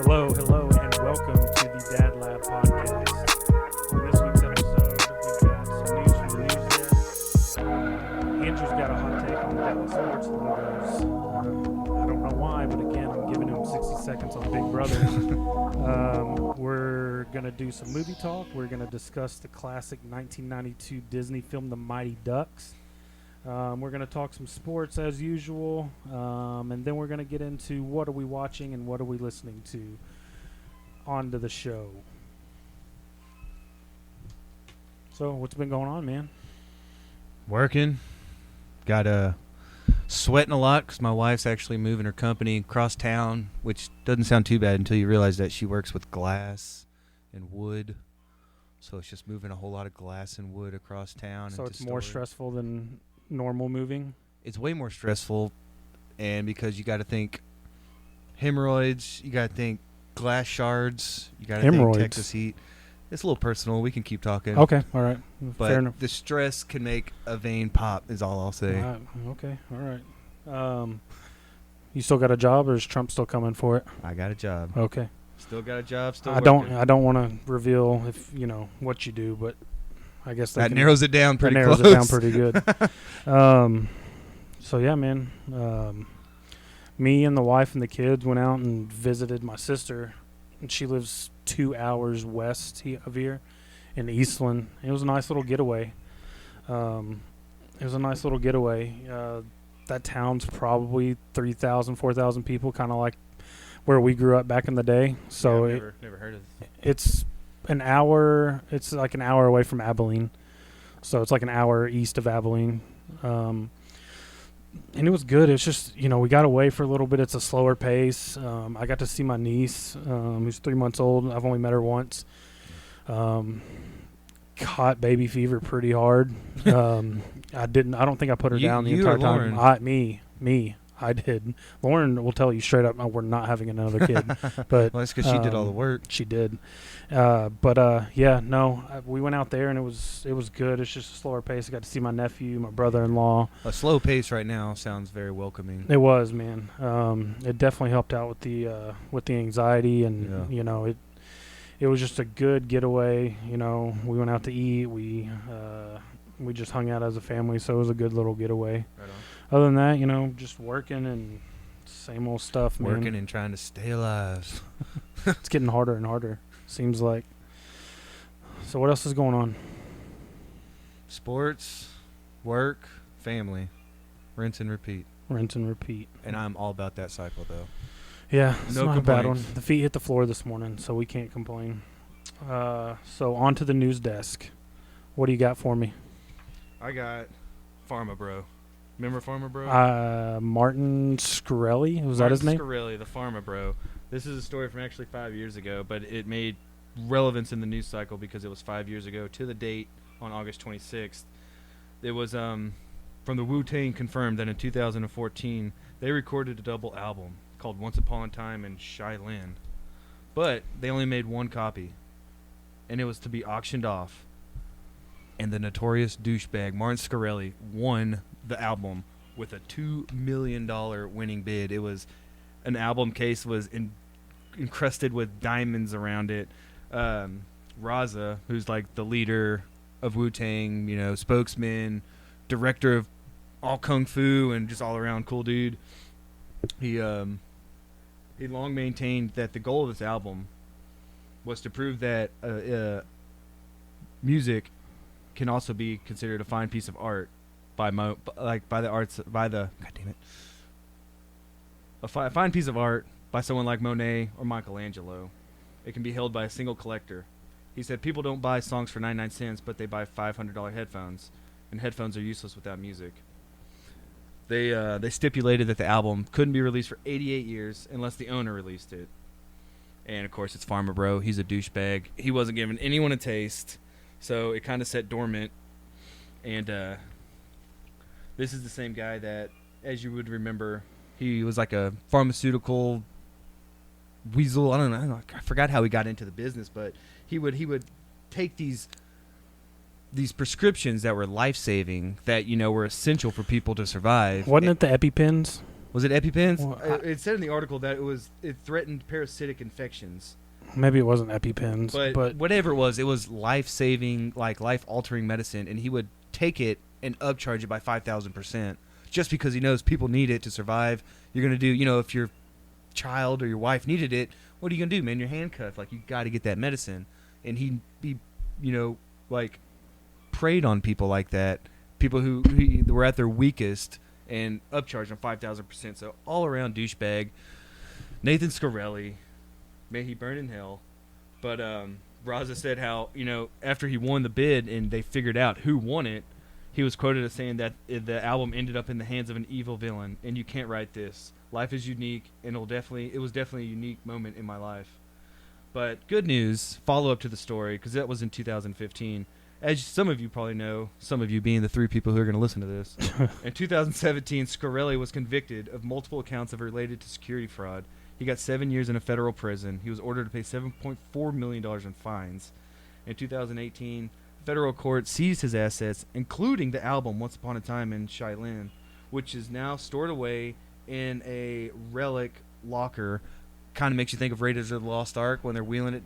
Hello, and welcome to the Dad Lab podcast. On this week's episode, we've got some news from the news desk. Andrew's got a hot take on the Dallas sports logos. I don't know why, but again, I'm giving him 60 seconds on Big Brother. We're going to do some movie talk. We're going to discuss the classic 1992 Disney film, The Mighty Ducks. We're going to talk some sports as usual, and then we're going to get into what are we watching and what are we listening to on to the show. So, what's been going on, man? Working. Got sweating a lot because my wife's actually moving her company across town, which doesn't sound too bad until you realize that she works with glass and wood. So it's just moving a whole lot of glass and wood across town. So it's more stressful than normal moving? It's way more stressful, and because you got to think hemorrhoids, you got to think glass shards, you got to think Texas heat. It's a little personal. We can keep talking. Okay, all right. But fair enough. The stress can make a vein pop is all I'll say. Okay, all right. You still got a job, or is Trump still coming for it? I got a job. Okay. Still got a job, still I working. don't want to reveal if what you do, but I guess that narrows it down pretty close. That narrows it down pretty good. So yeah, man. Me and the wife and the kids went out and visited my sister, and she lives 2 hours west of here in Eastland. It was a nice little getaway. That town's probably 3,000, 4,000 people, kind of like where we grew up back in the day. So yeah, never heard of it. It's an hour. It's like an hour away from Abilene, so it's like an hour east of Abilene. And it was good. It's just we got away for a little bit. It's a slower pace. I got to see my niece, who's 3 months old. I've only met her once. Caught baby fever pretty hard. I don't think I put her down the entire time. Me. I did. Lauren will tell you straight up, we're not having another kid. But well, that's because she did all the work. She did. We went out there and it was good. It's just a slower pace. I got to see my nephew, my brother-in-law. A slow pace right now sounds very welcoming. It was, man. It definitely helped out with the anxiety, and it was just a good getaway. We went out to eat. We just hung out as a family, so it was a good little getaway. Right on. Other than that, just working and same old stuff, man. Working and trying to stay alive. It's getting harder and harder, seems like. So what else is going on? Sports, work, family. Rinse and repeat. And I'm all about that cycle, though. Yeah, it's no not complaints. a bad one. The feet hit the floor this morning, so we can't complain. So on to the news desk. What do you got for me? I got Pharma Bro. Remember Pharma Bro? Martin Shkreli, was that his name? Martin Shkreli, the Pharma Bro. This is a story from actually 5 years ago, but it made relevance in the news cycle because it was 5 years ago to the date on August 26th. It was from the Wu-Tang confirmed that in 2014 they recorded a double album called Once Upon a Time in Cheyenne, but they only made one copy, and it was to be auctioned off. And the notorious douchebag Martin Shkreli won the album with a $2 million winning bid. It was an album case was encrusted with diamonds around it. Raza, who's like the leader of Wu-Tang, spokesman, director of all kung fu, and just all around cool dude. He long maintained that the goal of this album was to prove that music can also be considered a fine piece of art a fine piece of art by someone like Monet or Michelangelo. It can be held by a single collector. He said people don't buy songs for 99 cents, but they buy $500 headphones, and headphones are useless without music. They stipulated that the album couldn't be released for 88 years unless the owner released it. And of course, it's Pharma Bro. He's a douchebag. He wasn't giving anyone a taste, so it kind of sat dormant. And this is the same guy that, as you would remember, he was like a pharmaceutical weasel. I don't know. I forgot how he got into the business, but he would take these prescriptions that were life-saving, that were essential for people to survive. Wasn't it the EpiPens? Was it EpiPens? Well, it said in the article that it threatened parasitic infections. Maybe it wasn't EpiPens, but whatever it was life-saving, like life-altering medicine, and he would take it and upcharge it by 5,000%, just because he knows people need it to survive. You're gonna do, if your child or your wife needed it, what are you gonna do, man? You're handcuffed. Like, you got to get that medicine, and he like preyed on people like that, people who were at their weakest, and upcharged them 5,000%. So all around douchebag. Nathan Scarelli, may he burn in hell. But Raza said how, after he won the bid and they figured out who won it, he was quoted as saying that the album ended up in the hands of an evil villain, and you can't write this. Life is unique, and it was definitely a unique moment in my life. But good news, follow up to the story, because that was in 2015. As some of you probably know, some of you being the 3 people who are going to listen to this, in 2017, Scarelli was convicted of multiple accounts of related to security fraud. He got 7 years in a federal prison. He was ordered to pay $7.4 million in fines. In 2018, federal court seized his assets, including the album Once Upon a Time in Shailin, which is now stored away in a relic locker. Kind of makes you think of Raiders of the Lost Ark when they're wheeling it.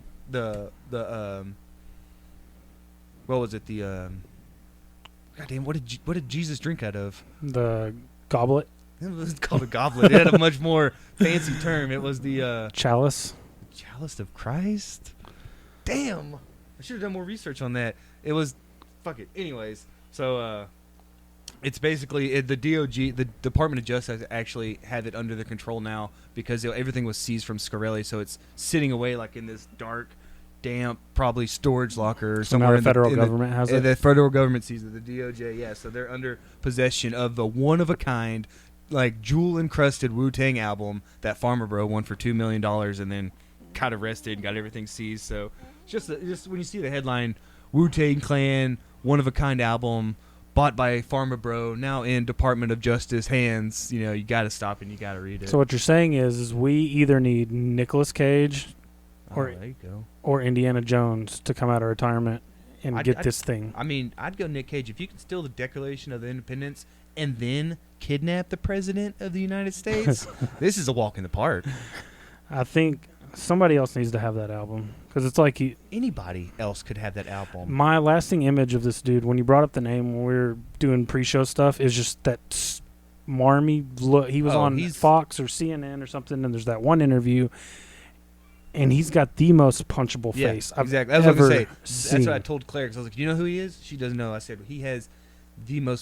What was it? Goddamn, what did Jesus drink out of? The goblet. It was called a goblet. It had a much more fancy term. It was the chalice. Chalice of Christ. Damn, I should have done more research on that. It was, fuck it. Anyways, so it's basically the DOJ, the Department of Justice, actually have it under their control now, because everything was seized from Scarelli, so it's sitting away like in this dark, damp, probably storage locker or somewhere. Now the federal government has it? The federal government sees it, the DOJ, yeah. So they're under possession of the one-of-a-kind, like, jewel-encrusted Wu-Tang album that Pharma Bro won for $2 million and then got arrested and got everything seized. So just when you see the headline, Wu-Tang Clan, one-of-a-kind album, bought by Pharma Bro, now in Department of Justice hands, you got to stop and you got to read it. So what you're saying is we either need Nicolas Cage or there you go. Or Indiana Jones to come out of retirement and get this thing. I mean, I'd go Nick Cage. If you can steal the Declaration of the Independence and then kidnap the President of the United States, this is a walk in the park. I think somebody else needs to have that album, because it's like anybody else could have that album. My lasting image of this dude, when you brought up the name when we were doing pre-show stuff, is just that smarmy look. He was on Fox or CNN or something, and there's that one interview, and he's got the most punchable face I've exactly. That's ever what I was gonna seen. say. That's what I told Claire, because I was like, "Do you know who he is?" She doesn't know. I said, "He has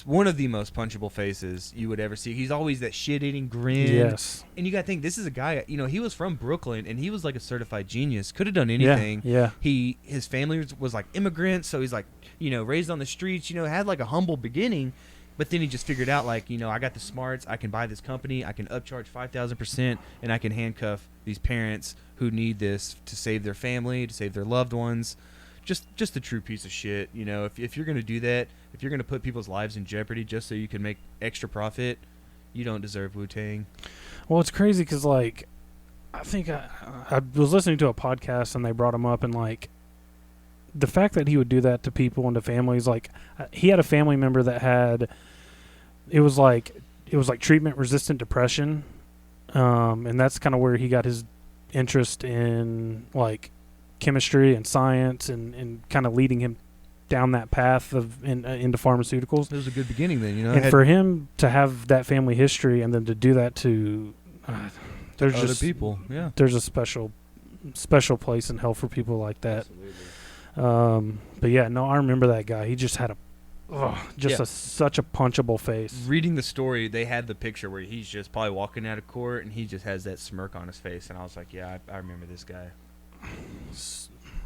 one of the most punchable faces you would ever see. He's always that shit-eating grin." Yes. And you got to think, this is a guy, he was from Brooklyn, and he was like a certified genius. Could have done anything. Yeah. His family was like immigrants, so he's like, raised on the streets, had like a humble beginning. But then he just figured out, like, I got the smarts. I can buy this company. I can upcharge 5,000%, and I can handcuff these parents who need this to save their family, to save their loved ones. Just a true piece of shit. If you're going to do that, if you're going to put people's lives in jeopardy just so you can make extra profit, you don't deserve Wu-Tang. Well, it's crazy because, like, I think I was listening to a podcast and they brought him up, and, like, the fact that he would do that to people and to families, like, he had a family member that had, it was like treatment-resistant depression, and that's kind of where he got his interest in, like, chemistry and science and kind of leading him down that path of into pharmaceuticals. It was a good beginning then, And for him to have that family history and then to do that to there's other just people, yeah. There's a special place in hell for people like that. Absolutely. But yeah, no, I remember that guy. He just had such a punchable face. Reading the story, they had the picture where he's just probably walking out of court and he just has that smirk on his face, and I was like, yeah, I remember this guy.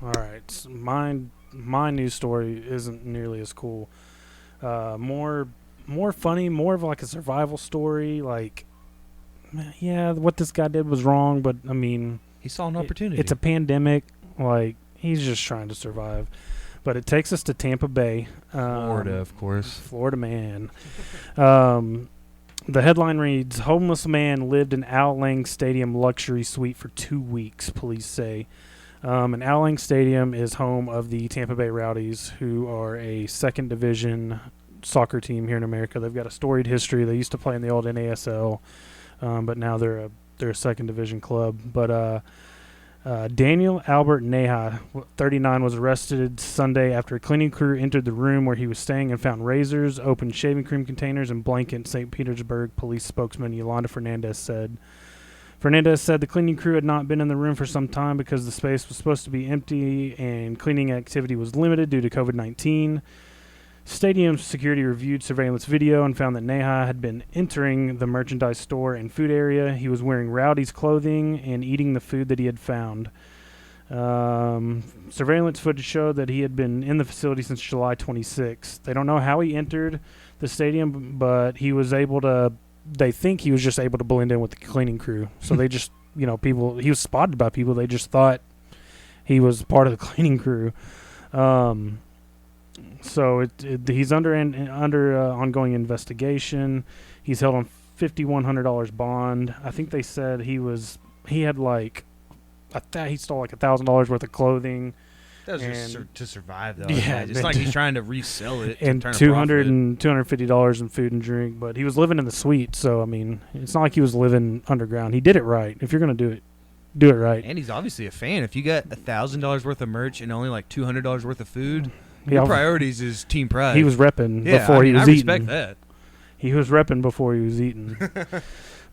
All right, my news story isn't nearly as cool. More more funny, more of like a survival story. Like, yeah, what this guy did was wrong, but I mean, He saw an opportunity. it's a pandemic. Like, he's just trying to survive. But it takes us to Tampa Bay. Florida, of course. Florida man. The headline reads, homeless man lived in Al Lang Stadium luxury suite for 2 weeks, police say. And Al Lang Stadium is home of the Tampa Bay Rowdies, who are a second division soccer team here in America. They've got a storied history. They used to play in the old NASL, but now they're a second division club. But Daniel Albert Neha, 39, was arrested Sunday after a cleaning crew entered the room where he was staying and found razors, opened shaving cream containers, and blankets, St. Petersburg police spokesman Yolanda Fernandez said. Fernandez said the cleaning crew had not been in the room for some time because the space was supposed to be empty and cleaning activity was limited due to COVID-19. Stadium security reviewed surveillance video and found that Neha had been entering the merchandise store and food area. He was wearing Rowdy's clothing and eating the food that he had found. Surveillance footage showed that he had been in the facility since July 26th. They don't know how he entered the stadium, but he was able to... They think he was just able to blend in with the cleaning crew. So they just, he was spotted by people. They just thought he was part of the cleaning crew. So he's under ongoing investigation. He's held on $5,100 bond. I think they said he had like he stole like $1,000 worth of clothing. That was just to survive, though. Yeah, it's like he's trying to resell it and to turn $250 in food and drink. But he was living in the suite, so I mean, it's not like he was living underground. He did it right. If you're gonna do it right. And he's obviously a fan. If you got $1,000 worth of merch and only like $200 worth of food, your priorities is team pride. He was repping before he was eating. I respect that. He was repping before he was eating.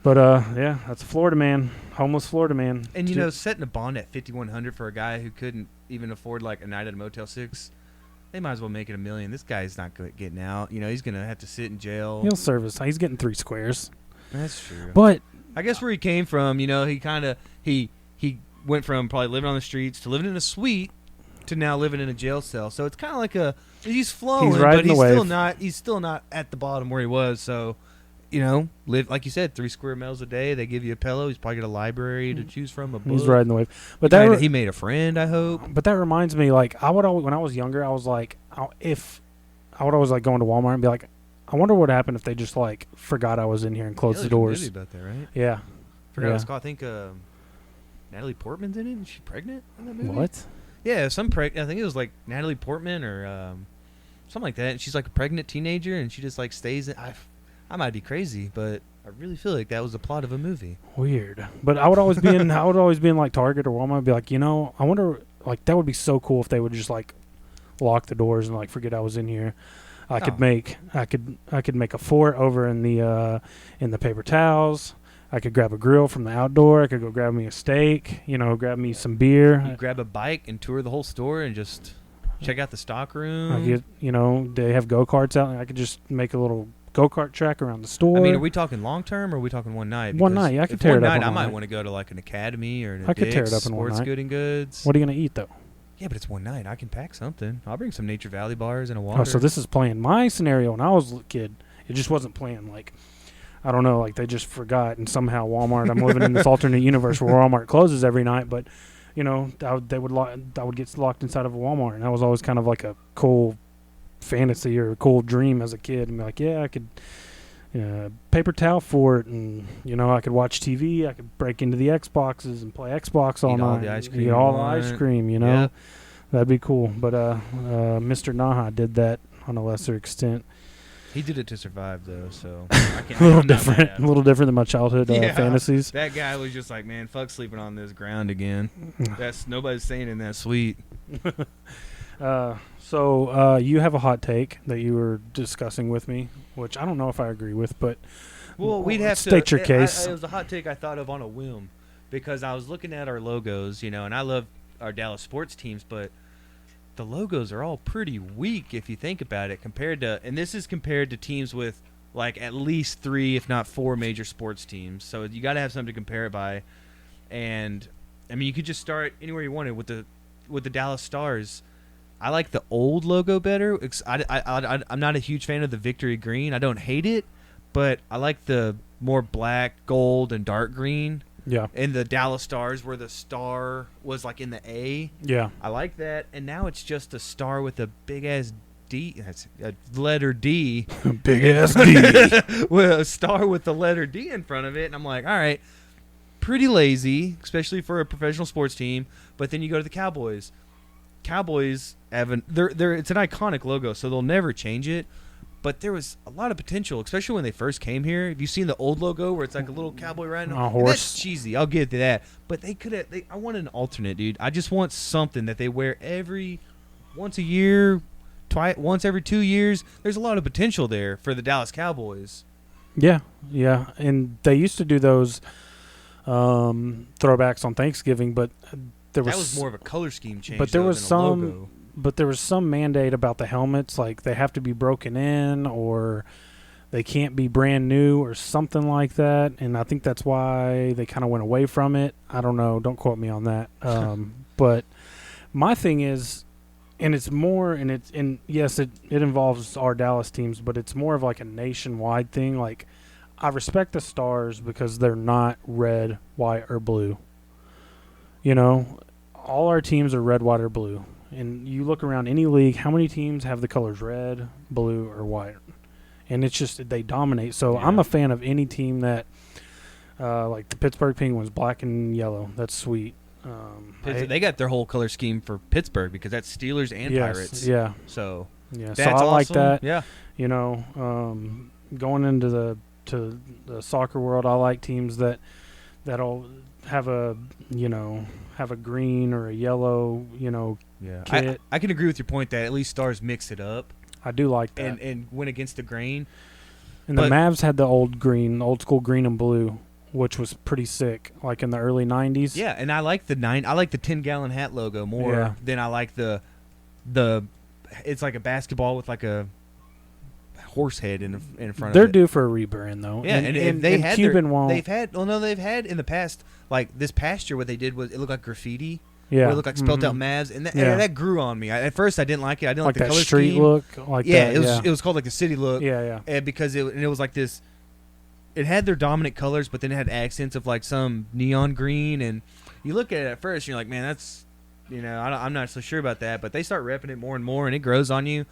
But yeah, that's a Florida man, homeless Florida man. And setting a bond at $5,100 for a guy who couldn't even afford like a night at a Motel 6, they might as well make it $1 million. This guy's not getting out. He's gonna have to sit in jail. He'll serve his. He's getting 3 squares. That's true. But I guess where he came from, he went from probably living on the streets to living in a suite to now living in a jail cell. So it's kind of like he's flowing, but he's still not at the bottom where he was. So. Live like you said, 3 square meals a day. They give you a pillow. He's probably got a library to choose from. A book. He's riding the wave. But he made a friend, I hope. But that reminds me, like when I was younger, I was like, I would always like go into Walmart and be like, I wonder what happened if they just like forgot I was in here and closed the doors. About that, right? Yeah. Forgot it was called. I think Natalie Portman's in it. Is she pregnant in that movie? What? Yeah, I think it was like Natalie Portman or something like that. And she's like a pregnant teenager, and she just like stays in. I might be crazy, but I really feel like that was the plot of a movie. Weird. But I would always be in like Target or Walmart and be like, I wonder, like, that would be so cool if they would just like lock the doors and like forget I was in here. I could make a fort over in the paper towels. I could grab a grill from the outdoor. I could go grab me a steak, grab me some beer. You grab a bike and tour the whole store and just check out the stock room. I get, they have go-karts out, and I could just make a little go-kart track around the store. I mean, are we talking long-term or are we talking one night? One night. I could tear it up. One night, I might want to go to like an academy or I could tear it up in one night. Sports Good and Goods. What are you going to eat, though? Yeah, but it's one night. I can pack something. I'll bring some Nature Valley bars and a water. Oh, so this is playing my scenario when I was a kid. It just wasn't playing like, I don't know, like they just forgot, and somehow Walmart, I'm living in this alternate universe where Walmart closes every night, but, I would get locked inside of a Walmart, and that was always kind of like a cool fantasy or a cool dream as a kid, and be like, yeah, I could paper towel fort, and I could watch TV. I could break into the Xboxes and play Xbox all night. Eat all the ice cream. Yeah. That'd be cool. But Mr. Naha did that on a lesser extent. He did it to survive, though, so I can't. A little different than my childhood fantasies. That guy was just like, man, fuck sleeping on this ground again. That's nobody's staying in that suite. So you have a hot take that you were discussing with me, which I don't know if I agree with, but we'd have state to your case. It was a hot take I thought of on a whim because I was looking at our logos, and I love our Dallas sports teams, but the logos are all pretty weak if you think about it and this is compared to teams with like at least 3, if not 4 major sports teams. So you got to have something to compare it by. And I mean, you could just start anywhere you wanted with the Dallas Stars. I like the old logo better. I'm not a huge fan of the victory green. I don't hate it, but I like the more black, gold, and dark green. Yeah. And the Dallas Stars where the star was like in the A. Yeah. I like that. And now it's just a star with a big-ass D. That's a letter D. Big-ass D. With a star with the letter D in front of it. And I'm like, all right, pretty lazy, especially for a professional sports team. But then you go to the Cowboys. Cowboys have it's an iconic logo, so they'll never change it. But there was a lot of potential, especially when they first came here. Have you seen the old logo where it's like a little cowboy riding a horse? That's cheesy. I'll get to that. But they could have. I want an alternate, dude. I just want something that they wear once a year, once every 2 years. There's a lot of potential there for the Dallas Cowboys. Yeah, yeah, and they used to do those throwbacks on Thanksgiving, but that was more of a color scheme change. But there was than a logo. But there was some mandate about the helmets, like they have to be broken in or they can't be brand new or something like that. And I think that's why they kind of went away from it. I don't know. Don't quote me on that. But my thing is, and it's more, and yes, it involves our Dallas teams, but it's more of like a nationwide thing. Like I respect the Stars because they're not red, white, or blue. You know, all our teams are red, white, or blue. And you look around any league, how many teams have the colors red, blue, or white? And it's just they dominate. So I'm a fan of any team that, like the Pittsburgh Penguins, black and yellow. That's sweet. They got their whole color scheme for Pittsburgh because that's Steelers and Pirates. Yeah. So yeah, that's so I awesome. like that. Yeah. You know, going into the soccer world, I like teams that'll have a green or a yellow, Yeah, kit. I can agree with your point that at least Stars mix it up I do like that. and went against the grain. And the Mavs had the old school green and blue, which was pretty sick, like in the early 90s. Yeah, and I like the 10-gallon hat logo more than I like the it's like a basketball with like a horse head in front of it. They're due for a rebrand though. Yeah, and they had Cuban won't. They've had in the past, like this past year, what they did was it looked like graffiti. Yeah, where it looked like spelled out Mavs, and that grew on me. At first, I didn't like it. I didn't like the that color street scheme. look. It was called like the city look. Yeah. And because it was like this. It had their dominant colors, but then it had accents of like some neon green, and you look at it at first, and you're like, man, that's I'm not so sure about that. But they start repping it more and more, and it grows on you.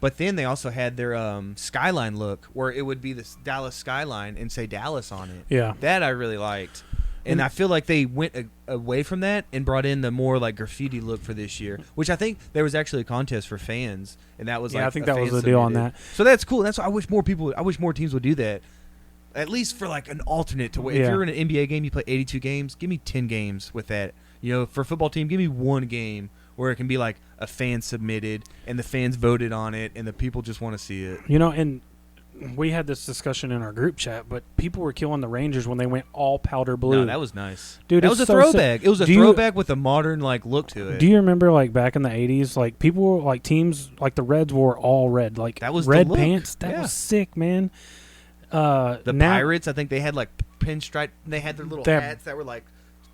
But then they also had their skyline look, where it would be this Dallas skyline and say Dallas on it. Yeah, that I really liked. And I feel like they went away from that and brought in the more like graffiti look for this year, which I think there was actually a contest for fans, and that was I think that was the deal on that. So that's cool. That's I wish more teams would do that, at least for like an alternate to. If you're in an NBA game, you play 82 games. Give me 10 games with that. For a football team, give me one game where it can be like a fan submitted and the fans voted on it and the people just want to see it. And we had this discussion in our group chat, but people were killing the Rangers when they went all powder blue. No, that was nice. Dude, that was a throwback. It was a throwback with a modern like look to it. Do you remember like back in the 80s, like people were like teams like the Reds wore all red, like that was red the look. pants. That was sick, man. The Pirates, I think they had like pinstripe. They had their little hats that were like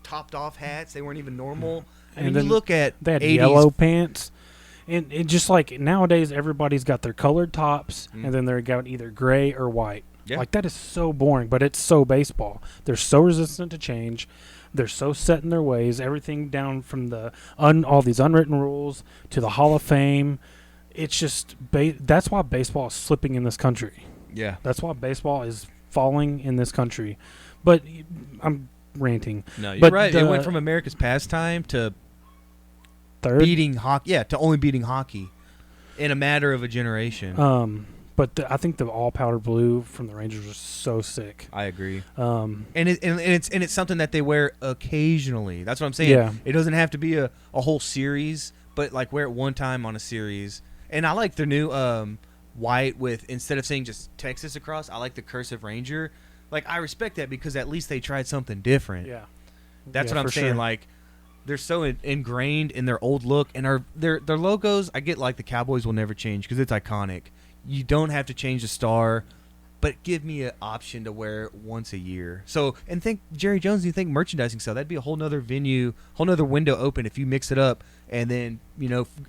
topped off hats. They weren't even normal. And then you look at they had 80s yellow pants. And it just like nowadays, everybody's got their colored tops, and then they're got either gray or white. Yeah. Like that is so boring, but it's so baseball. They're so resistant to change. They're so set in their ways. Everything down from the all these unwritten rules to the Hall of Fame. It's just that's why baseball is slipping in this country. Yeah, that's why baseball is falling in this country. But I'm ranting. No, you're right. It went from America's pastime to beating hockey. Yeah, to only beating hockey in a matter of a generation. But I think the all powder blue from the Rangers was so sick. I agree. And it's something that they wear occasionally. That's what I'm saying. Yeah. It doesn't have to be a whole series, but like wear it one time on a series. And I like their new white with, instead of saying just Texas across, I like the cursive Ranger. Like I respect that because at least they tried something different. Yeah. That's what I'm saying. Sure. Like they're so ingrained in their old look, and their logos. I get like the Cowboys will never change because it's iconic. You don't have to change the star, but give me an option to wear it once a year. So, and think Jerry Jones, you think merchandising sale, that'd be a whole nother venue, whole nother window open if you mix it up And then,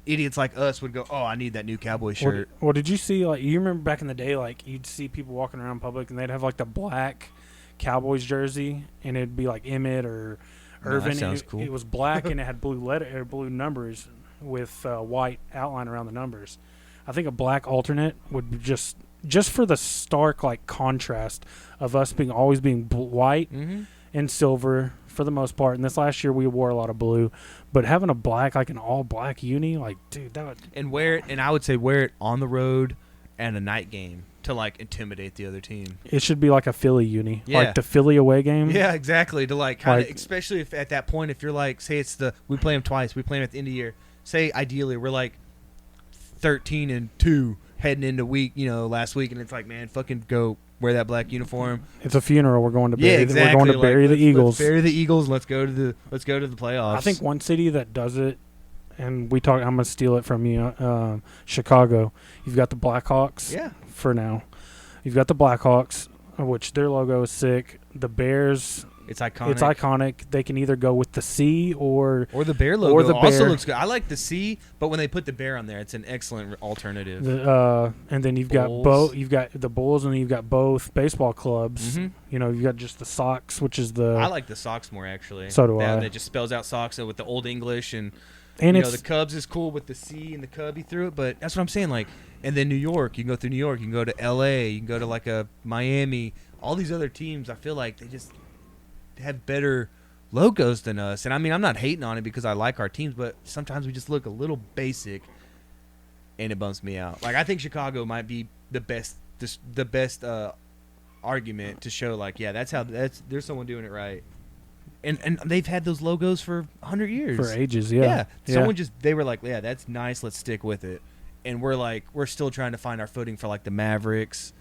idiots like us would go, oh, I need that new cowboy shirt. Well, did you see, like, you remember back in the day, like, you'd see people walking around in public and they'd have, like, the black Cowboys jersey, and it'd be, like, Emmett or Irvin. That sounds cool. It was black and it had blue numbers with white outline around the numbers. I think a black alternate would be just for the stark, like, contrast of us always being white and silver for the most part. And this last year we wore a lot of blue, but having a black, like an all black uni, like, dude, that would. And I would say wear it on the road and a night game to, like, intimidate the other team. It should be like a Philly uni, Yeah. like the Philly away game. Yeah, exactly. To, like, kind of, especially if at that point, if you're like, say we play them twice, we play them at the end of the year. Say ideally we're like 13-2 heading into week, last week, and it's like, man, fucking go wear that black uniform. It's a funeral. We're going to bury. Yeah, exactly. We're going to bury the Eagles. Let's bury the Eagles. Let's go to the playoffs. I think one city that does it, and I'm gonna steal it from you, Chicago. You've got the Blackhawks. Yeah. For now, you've got the Blackhawks, which their logo is sick. The Bears. It's iconic. It's iconic. They can either go with the C or the bear logo. Or the also bear. Looks good. I like the C, but when they put the bear on there, it's an excellent alternative. And then you've Bulls. got both. You've got the Bulls, and then you've got both baseball clubs. Mhm. You've got just the Sox, which is the. I like the Sox more, actually. So do I. That just spells out Sox with the old English, and it's the Cubs is cool with the C and the Cubby through it. But that's what I'm saying. Like, and then New York, you can go through New York, you can go to L.A., you can go to like a Miami. All these other teams, I feel like they just have better logos than us. And I mean, I'm not hating on it because I like our teams, but sometimes we just look a little basic, and it bumps me out. Like, I think Chicago might be the best argument to show, like, yeah, there's someone doing it right. And they've had those logos for 100 years. For ages, yeah. They were like, yeah, that's nice, let's stick with it. And we're still trying to find our footing for, like, the Mavericks.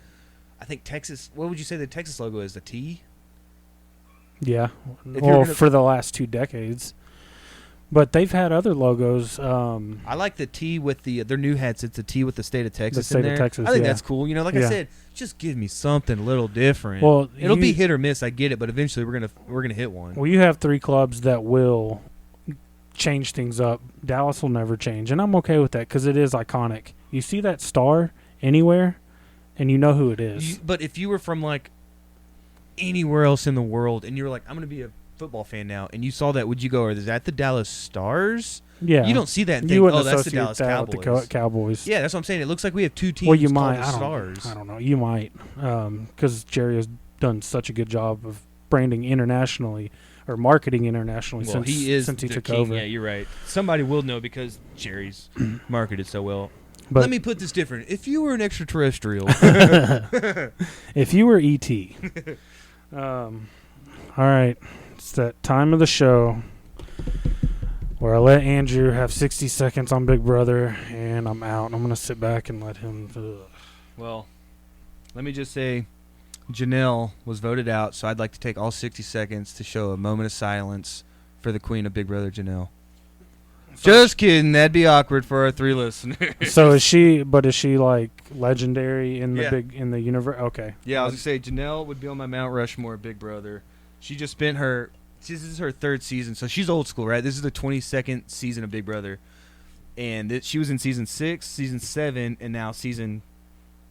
I think Texas, what would you say the Texas logo is? The T? Yeah. Well, for the last 2 decades. But they've had other logos. I like the T with their new hats. It's a T with the state of Texas. The state of Texas. I think that's cool. Like I said, just give me something a little different. Well, it'll be hit or miss. I get it, but eventually we're gonna hit one. Well, you have 3 clubs that will change things up. Dallas will never change, and I'm okay with that because it is iconic. You see that star anywhere, and you know who it is. But if you were from, like, anywhere else in the world, and you were like, I'm gonna be a football fan now, and you saw that, would you go, or is that the Dallas Stars? Yeah. You don't see that and think, that's the Dallas Cowboys. With the Cowboys. Yeah, that's what I'm saying. It looks like we have 2 teams well, you called might. the Stars. I don't know. You might, because Jerry has done such a good job of branding internationally or marketing internationally since he took king. over. Yeah, you're right. Somebody will know because Jerry's marketed so well. But let me put this different. If you were an extraterrestrial. If you were E.T. All right. It's that time of the show where I let Andrew have 60 seconds on Big Brother, and I'm out. I'm going to sit back and let him. Well, let me just say, Janelle was voted out, so I'd like to take all 60 seconds to show a moment of silence for the queen of Big Brother, Janelle. Just kidding. That'd be awkward for our 3 listeners. So is she like legendary in the in the universe? Okay. Yeah, I was going to say Janelle would be on my Mount Rushmore Big Brother. She just spent this is her 3rd season, so she's old school, right? This is the 22nd season of Big Brother. And she was in season 6, season 7, and now season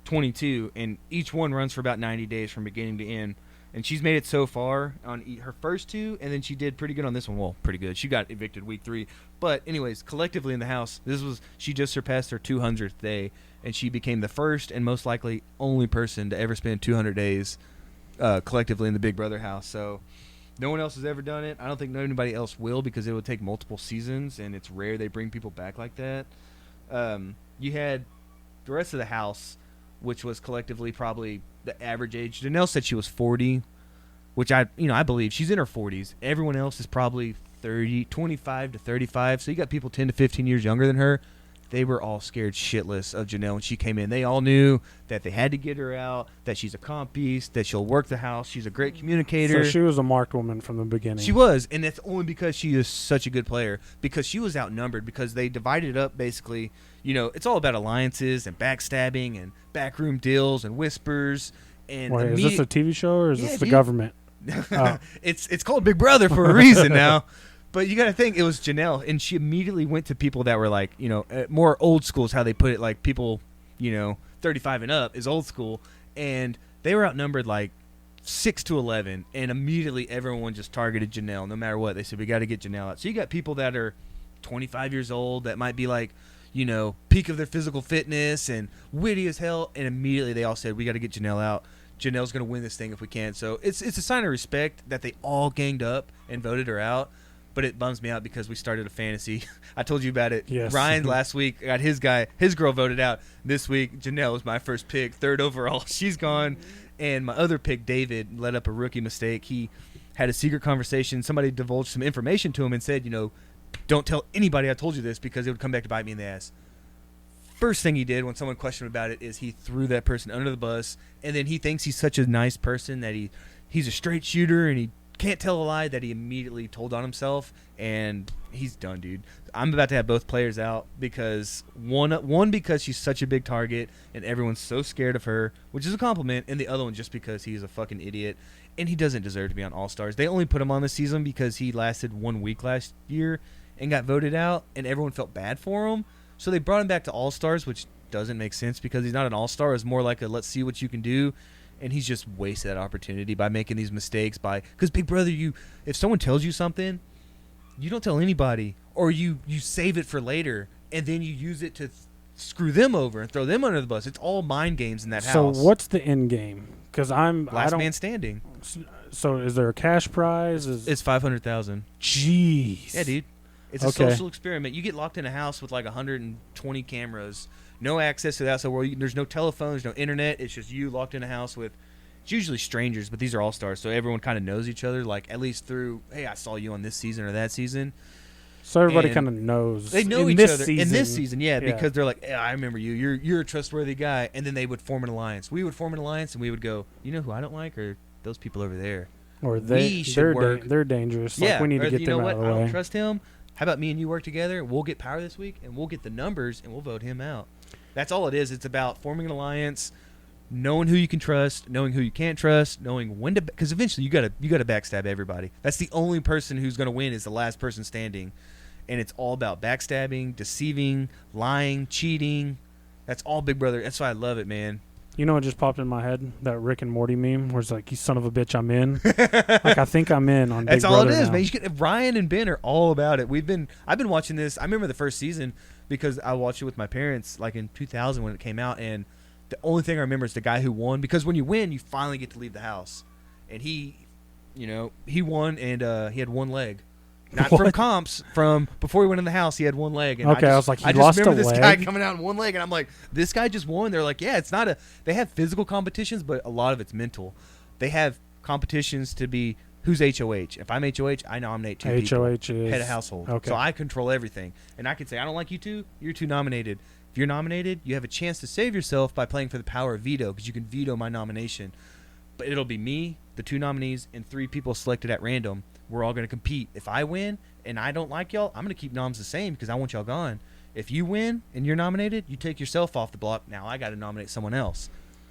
22. And each one runs for about 90 days from beginning to end. And she's made it so far on her first 2, and then she did pretty good on this one. Well, pretty good. She got evicted week 3. But anyways, collectively in the house, she just surpassed her 200th day, and she became the first and most likely only person to ever spend 200 days collectively in the Big Brother house. So no one else has ever done it. I don't think anybody else will because it would take multiple seasons, and it's rare they bring people back like that. You had the rest of the house, which was collectively probably the average age. Janelle said she was 40, which I believe. She's in her 40s. Everyone else is probably 25 to 35. So you got people 10 to 15 years younger than her. They were all scared shitless of Janelle when she came in. They all knew that they had to get her out, that she's a comp beast, that she'll work the house. She's a great communicator. So she was a marked woman from the beginning. She was, and that's only because she is such a good player, because she was outnumbered, because they divided up basically. It's all about alliances and backstabbing and backroom deals and whispers. And wait, is this a TV show or is this the dude. government? It's called Big Brother for a reason now. But you got to think, it was Janelle, and she immediately went to people that were like, more old school is how they put it. Like people, 35 and up is old school, and they were outnumbered like 6-11, and immediately everyone just targeted Janelle. No matter what, they said we got to get Janelle out. So you got people that are 25 years old that might be like, peak of their physical fitness and witty as hell, and immediately they all said we got to get Janelle out. Janelle's going to win this thing if we can. So it's a sign of respect that they all ganged up and voted her out. But it bums me out because we started a fantasy. I told you about it. Yes. Ryan last week got his girl voted out. This week, Janelle was my first pick, 3rd overall. She's gone. And my other pick, David, led up a rookie mistake. He had a secret conversation. Somebody divulged some information to him and said, don't tell anybody I told you this because it would come back to bite me in the ass. First thing he did when someone questioned him about it is he threw that person under the bus, and then he thinks he's such a nice person that he's a straight shooter and he can't tell a lie that he immediately told on himself, and he's done, dude. I'm about to have both players out because one because she's such a big target and everyone's so scared of her, which is a compliment, and the other one just because he's a fucking idiot and he doesn't deserve to be on All-Stars. They only put him on this season because he lasted 1 week last year and got voted out, and everyone felt bad for him. So they brought him back to All-Stars, which doesn't make sense because he's not an All-Star. It's more like a let's see what you can do. And he's just wasted that opportunity by making these mistakes. Because, Big Brother, if someone tells you something, you don't tell anybody. Or you save it for later, and then you use it to screw them over and throw them under the bus. It's all mind games in that house. So what's the end game? Because Last man standing. So is there a cash prize? It's $500,000. Jeez. Yeah, dude. It's a social experiment. You get locked in a house with like 120 cameras, no access to the outside world. There's no telephone, there's no internet. It's just you locked in a house with, it's usually strangers, but these are all-stars, so everyone kind of knows each other, like at least through, hey, I saw you on this season or that season. So everybody kind of knows. They know each other in this season, yeah, because they're like, yeah, I remember you. You're a trustworthy guy. And then they would form an alliance. We would form an alliance, and we would go, you know who I don't like? Or those people over there. Or they're dangerous. Yeah, like we need to get them out of the way. I don't trust him. How about me and you work together? We'll get power this week, and we'll get the numbers, and we'll vote him out. That's all it is. It's about forming an alliance, knowing who you can trust, knowing who you can't trust, knowing when to. Because eventually you gotta backstab everybody. That's the only person who's gonna win is the last person standing, and it's all about backstabbing, deceiving, lying, cheating. That's all Big Brother. That's why I love it, man. You know what just popped in my head? That Rick and Morty meme where it's like, you son of a bitch, I'm in. Like, I think I'm in on Big Brother. That's all it is, man. Ryan and Ben are all about it. I've been watching this. I remember the first season because I watched it with my parents like in 2000 when it came out, and the only thing I remember is the guy who won, because when you win, you finally get to leave the house. And he won, and he had one leg. Not from comps, from before he went in the house, he had one leg. And I was like, I just remember this guy coming out in one leg, and I'm like, this guy just won. They're like, yeah, it's not they have physical competitions, but a lot of it's mental. They have competitions to be who's HOH. If I'm HOH, I nominate two people. HOH is head of household. Okay. So I control everything. And I can say, I don't like you two, you're two nominated. If you're nominated, you have a chance to save yourself by playing for the power of veto, because you can veto my nomination. But it'll be me, the two nominees, and 3 people selected at random. We're all going to compete. If I win and I don't like y'all, I'm going to keep noms the same because I want y'all gone. If you win and you're nominated, you take yourself off the block. Now I got to nominate someone else.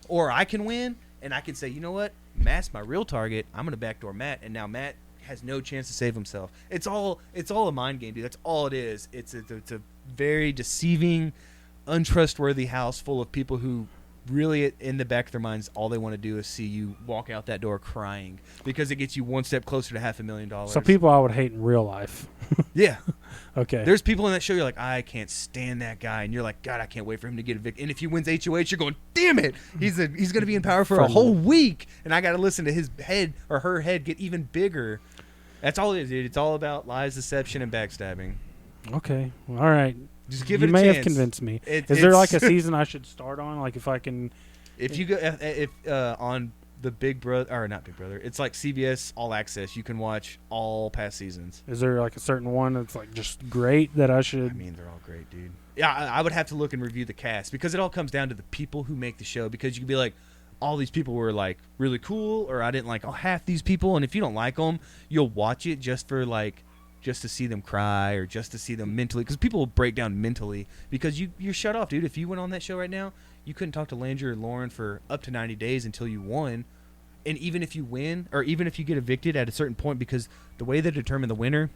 Or I can win and I can say, you know what? Matt's my real target. I'm going to backdoor Matt, and now Matt has no chance to save himself. It's all a mind game, dude. That's all it is. It's a very deceiving, untrustworthy house full of people who really, in the back of their minds, all they want to do is see you walk out that door crying because it gets you one step closer to $500,000. So people I would hate in real life. Yeah. Okay. There's people in that show, you're like, I can't stand that guy. And you're like, God, I can't wait for him to get evicted. And if he wins HOH, you're going, damn it. He's going to be in power for a whole week. And I got to listen to his head or her head get even bigger. That's all it is, dude. It's all about lies, deception, and backstabbing. Okay. All right. Just give it a chance. You may have convinced me. Is there like a season I should start on? Like if I can... If you go on the Big Brother, or not Big Brother, it's like CBS All Access. You can watch all past seasons. Is there like a certain one that's like just great that I should... I mean, they're all great, dude. Yeah, I would have to look and review the cast because it all comes down to the people who make the show, because you could be like, all these people were like really cool, or I didn't like half these people. And if you don't like them, you'll watch it just to see them cry or just to see them mentally, because people will break down mentally because you're shut off, dude. If you went on that show right now, you couldn't talk to Landry or Lauren for up to 90 days until you won. And even if you win, or even if you get evicted at a certain point, because the way they determine the winner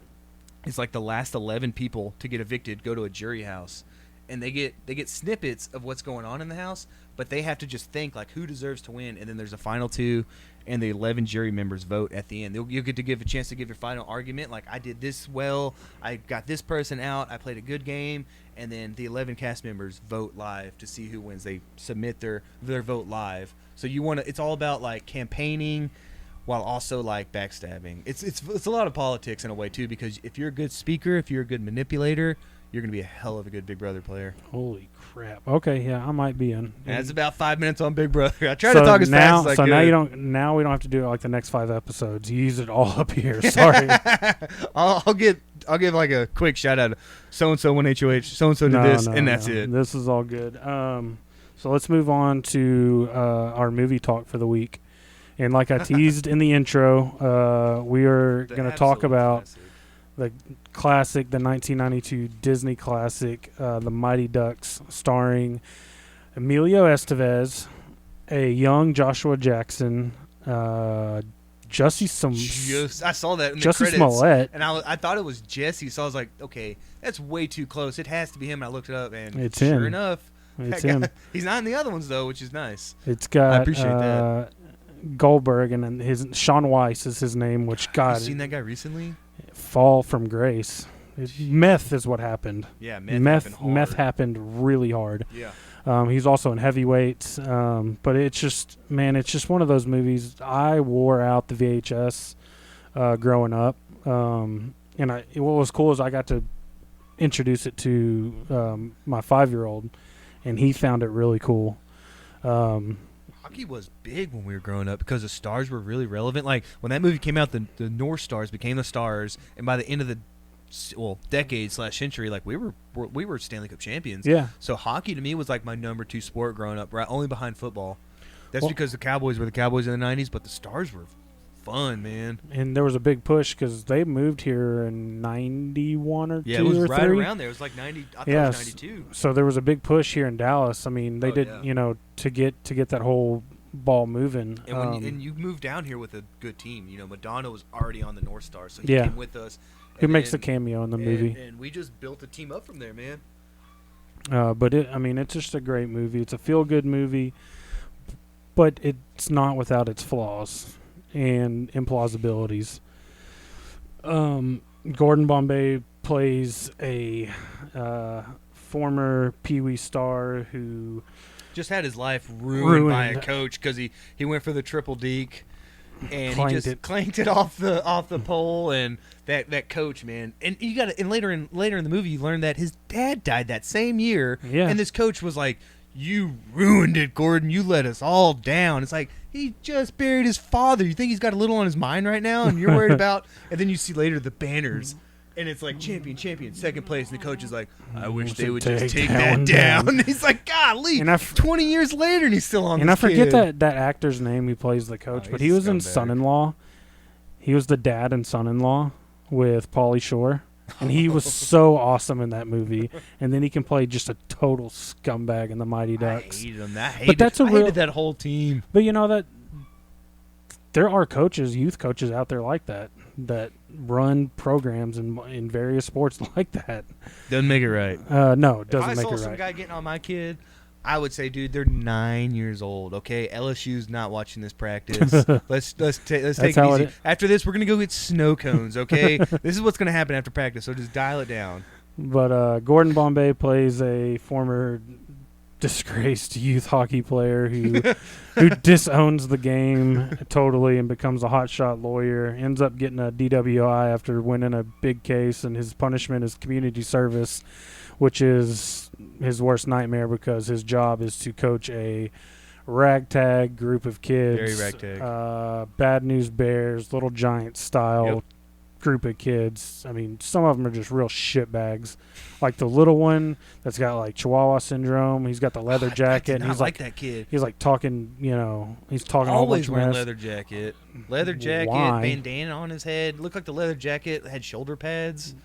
it's like the last 11 people to get evicted go to a jury house, and they get snippets of what's going on in the house, but they have to just think like who deserves to win, and then there's a final 2, and the 11 jury members vote at the end. You get to give a chance to give your final argument, like I did this well, I got this person out, I played a good game, and then the 11 cast members vote live to see who wins. They submit their vote live. So it's all about like campaigning, while also like backstabbing. It's a lot of politics in a way too, because if you're a good speaker, if you're a good manipulator, you're gonna be a hell of a good Big Brother player. Holy crap! Okay, yeah, I might be in. And it's about 5 minutes on Big Brother. I try to talk as fast as I could. Now we don't have to do it like the next 5 episodes. You use it all up here. Sorry. I'll give like a quick shout out. So and so won HOH. So and so did this, and that's it. This is all good. So let's move on to our movie talk for the week. And like I teased in the intro, we are going to talk about the classic, the 1992 Disney classic, The Mighty Ducks, starring Emilio Estevez, a young Joshua Jackson, I saw that in the Jussie credits, Smollett, and I thought it was Jesse, so I was like, okay, that's way too close. It has to be him. And I looked it up, and it's sure him. enough, it's him. He's not in the other ones though, which is nice. It's got I appreciate that. Goldberg, and his Sean Weiss is his name, which God, have you seen that guy recently? Fall from grace. Meth is what happened. Yeah, meth happened really hard. Yeah. He's also in Heavyweights, but it's just one of those movies. I wore out the VHS growing up, and what was cool is I got to introduce it to my 5-year-old, and he found it really cool. Hockey was big when we were growing up because the stars were really relevant. Like when that movie came out, the North Stars became the Stars, and by the end of the decade/century, like we were Stanley Cup champions. Yeah. So hockey to me was like my number 2 sport growing up, right? Only behind football. That's because the Cowboys were the Cowboys in the 90s, but the Stars were fun, man. And there was a big push because they moved here in 91 or 2 or 3. Yeah, it was right around there. It was like 90. I thought it was 92. So there was a big push here in Dallas. I mean, they to get that whole ball moving. And and you moved down here with a good team. You know, Madonna was already on the North Star, so he came with us. Who makes the cameo in the movie. And we just built a team up from there, man. But it's just a great movie. It's a feel-good movie, but it's not without its flaws and implausibilities. Gordon Bombay plays a former Pee Wee star who just had his life ruined by a coach because he went for the triple deke and he just clanked it off the pole, and that coach, man. And you got and later in the movie you learn that his dad died that same year, and this coach was like, "You ruined it, Gordon. You let us all down." It's like, he just buried his father. You think he's got a little on his mind right now, and you're worried about. And then you see later the banners, and it's like champion, second place, and the coach is like, "I wish they would just take that down." He's like, "Golly!" And 20 years later, and he's still on. And I forget that actor's name who plays the coach, but he was in Son-in-Law. He was the dad in Son-in-Law with Pauly Shore. And he was so awesome in that movie. And then he can play just a total scumbag in the Mighty Ducks. I hated him. I hated that whole team. But you know that there are youth coaches out there like that run programs in various sports like that. Doesn't make it right. No, it doesn't make it right. If I saw some guy getting on my kid, I would say, dude, they're 9 years old. Okay, LSU's not watching this practice. let's take it easy. After this, we're gonna go get snow cones. Okay, this is what's gonna happen after practice. So just dial it down. But Gordon Bombay plays a former disgraced youth hockey player who disowns the game totally and becomes a hotshot lawyer. Ends up getting a DWI after winning a big case, and his punishment is community service, which is his worst nightmare because his job is to coach a ragtag group of kids. Very ragtag. Bad News Bears, Little Giants style group of kids. I mean, some of them are just real shitbags. Like the little one that's got like Chihuahua syndrome. He's got the leather jacket. And he's like that kid. He's like talking, he's talking always a whole bunch wearing of mess. leather jacket, Why? bandana on his head. Looked like the leather jacket had shoulder pads.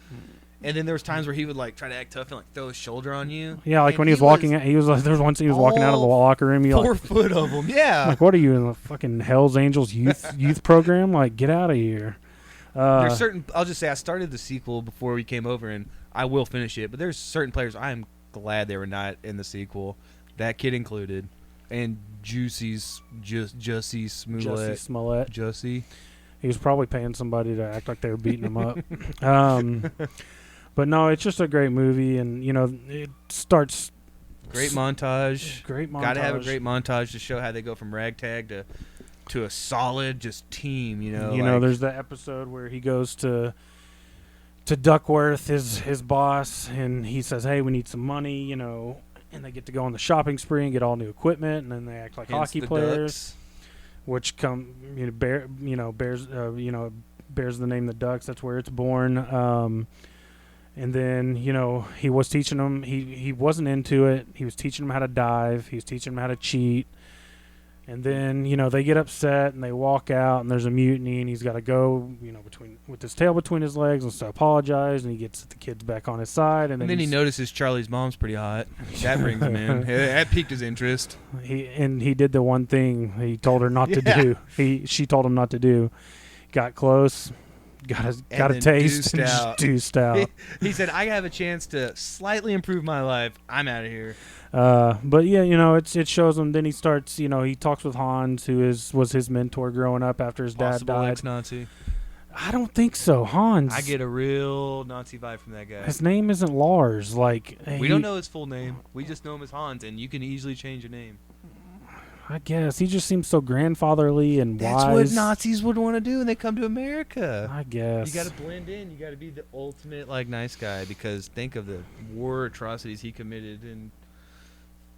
And then there was times where he would like try to act tough and like throw his shoulder on you. Yeah, like when he was walking out, there was once he was walking out of the locker room. 4 foot of them, yeah. Like, what are you in the fucking Hell's Angels youth program? Like, get out of here. There's certain. I'll just say I started the sequel before we came over, and I will finish it. But there's certain players I am glad they were not in the sequel. That kid included, and Jussie Smollett. Jussie. He was probably paying somebody to act like they were beating him up. But no, it's just a great movie, and it starts. Great montage. Great montage. Got to have a great montage to show how they go from ragtag to a solid just team. There's the episode where he goes to Duckworth, his boss, and he says, "Hey, we need some money," and they get to go on the shopping spree and get all new equipment, and then they act like hockey players, which bears the name the Ducks. That's where it's born. And then, he was teaching them. He wasn't into it. He was teaching them how to dive. He was teaching them how to cheat. And then, they get upset and they walk out and there's a mutiny and he's got to go, with his tail between his legs and to apologize. And he gets the kids back on his side. And then he notices Charlie's mom's pretty hot. That brings him in. That piqued his interest. He did the one thing he told her not to do. She told him not to do. Got close. Got a taste and just deuced out. He said, I have a chance to slightly improve my life. I'm out of here. But yeah, it shows him. Then he starts, he talks with Hans, who was his mentor growing up after his dad died. Ex-Nazi. I don't think so. Hans. I get a real Nazi vibe from that guy. His name isn't Lars. We don't know his full name. We just know him as Hans, and you can easily change your name. I guess. He just seems so grandfatherly and wise. That's what Nazis would want to do when they come to America. I guess. You got to blend in. You got to be the ultimate, nice guy, because think of the war atrocities he committed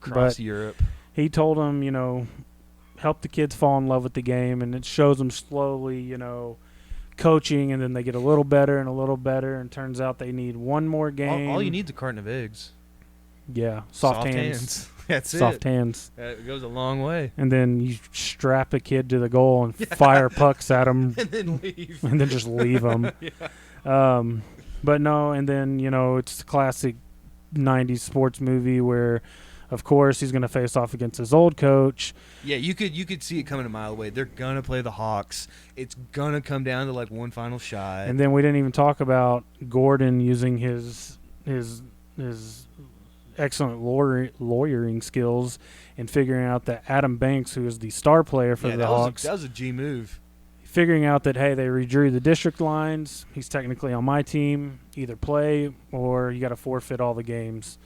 across Europe. He told him, help the kids fall in love with the game, and it shows them slowly, coaching, and then they get a little better, and turns out they need one more game. All you need is a carton of eggs. Yeah, soft hands. That's soft hands. It goes a long way. And then you strap a kid to the goal and fire pucks at him. And then leave. And then just leave them. But no, and then, it's a classic 90s sports movie where, of course, he's going to face off against his old coach. Yeah, you could see it coming a mile away. They're going to play the Hawks. It's going to come down to, one final shot. And then we didn't even talk about Gordon using his excellent lawyering skills and figuring out that Adam Banks, who is the star player for the Hawks. That was a G move. Figuring out that, hey, they redrew the district lines. He's technically on my team. Either play or you got to forfeit all the games.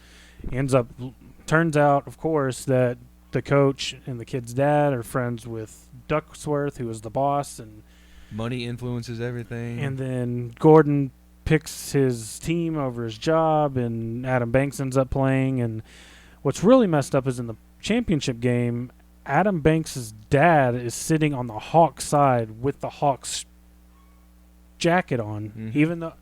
Turns out, of course, that the coach and the kid's dad are friends with Duckworth, who is the boss. And money influences everything. And then Gordon picks his team over his job, and Adam Banks ends up playing. And what's really messed up is in the championship game, Adam Banks' dad is sitting on the Hawks side with the Hawks jacket on, even though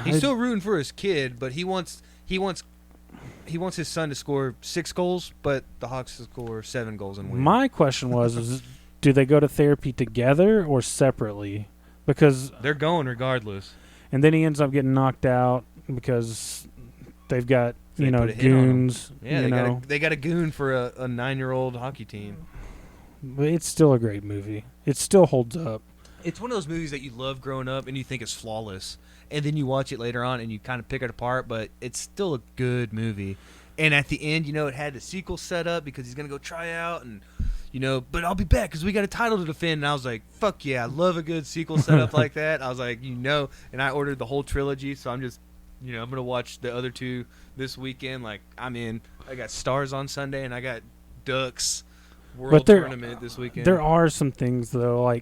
he's still rooting for his kid, but he wants his son to score 6 goals, but the Hawks to score 7 goals and win. My question was do they go to therapy together or separately? Because they're going regardless. And then he ends up getting knocked out because they've got, goons. Yeah, they got a goon for a 9-year-old hockey team. But it's still a great movie. It still holds up. It's one of those movies that you love growing up and you think it's flawless. And then you watch it later on and you kind of pick it apart, but it's still a good movie. And at the end, it had the sequel set up because he's going to go try out and... but I'll be back because we got a title to defend. And I was like, fuck yeah, I love a good sequel setup like that. I was like, and I ordered the whole trilogy, so I'm just, I'm going to watch the other 2 this weekend. I'm in. I got Stars on Sunday, and I got Ducks World Tournament this weekend. There are some things, though,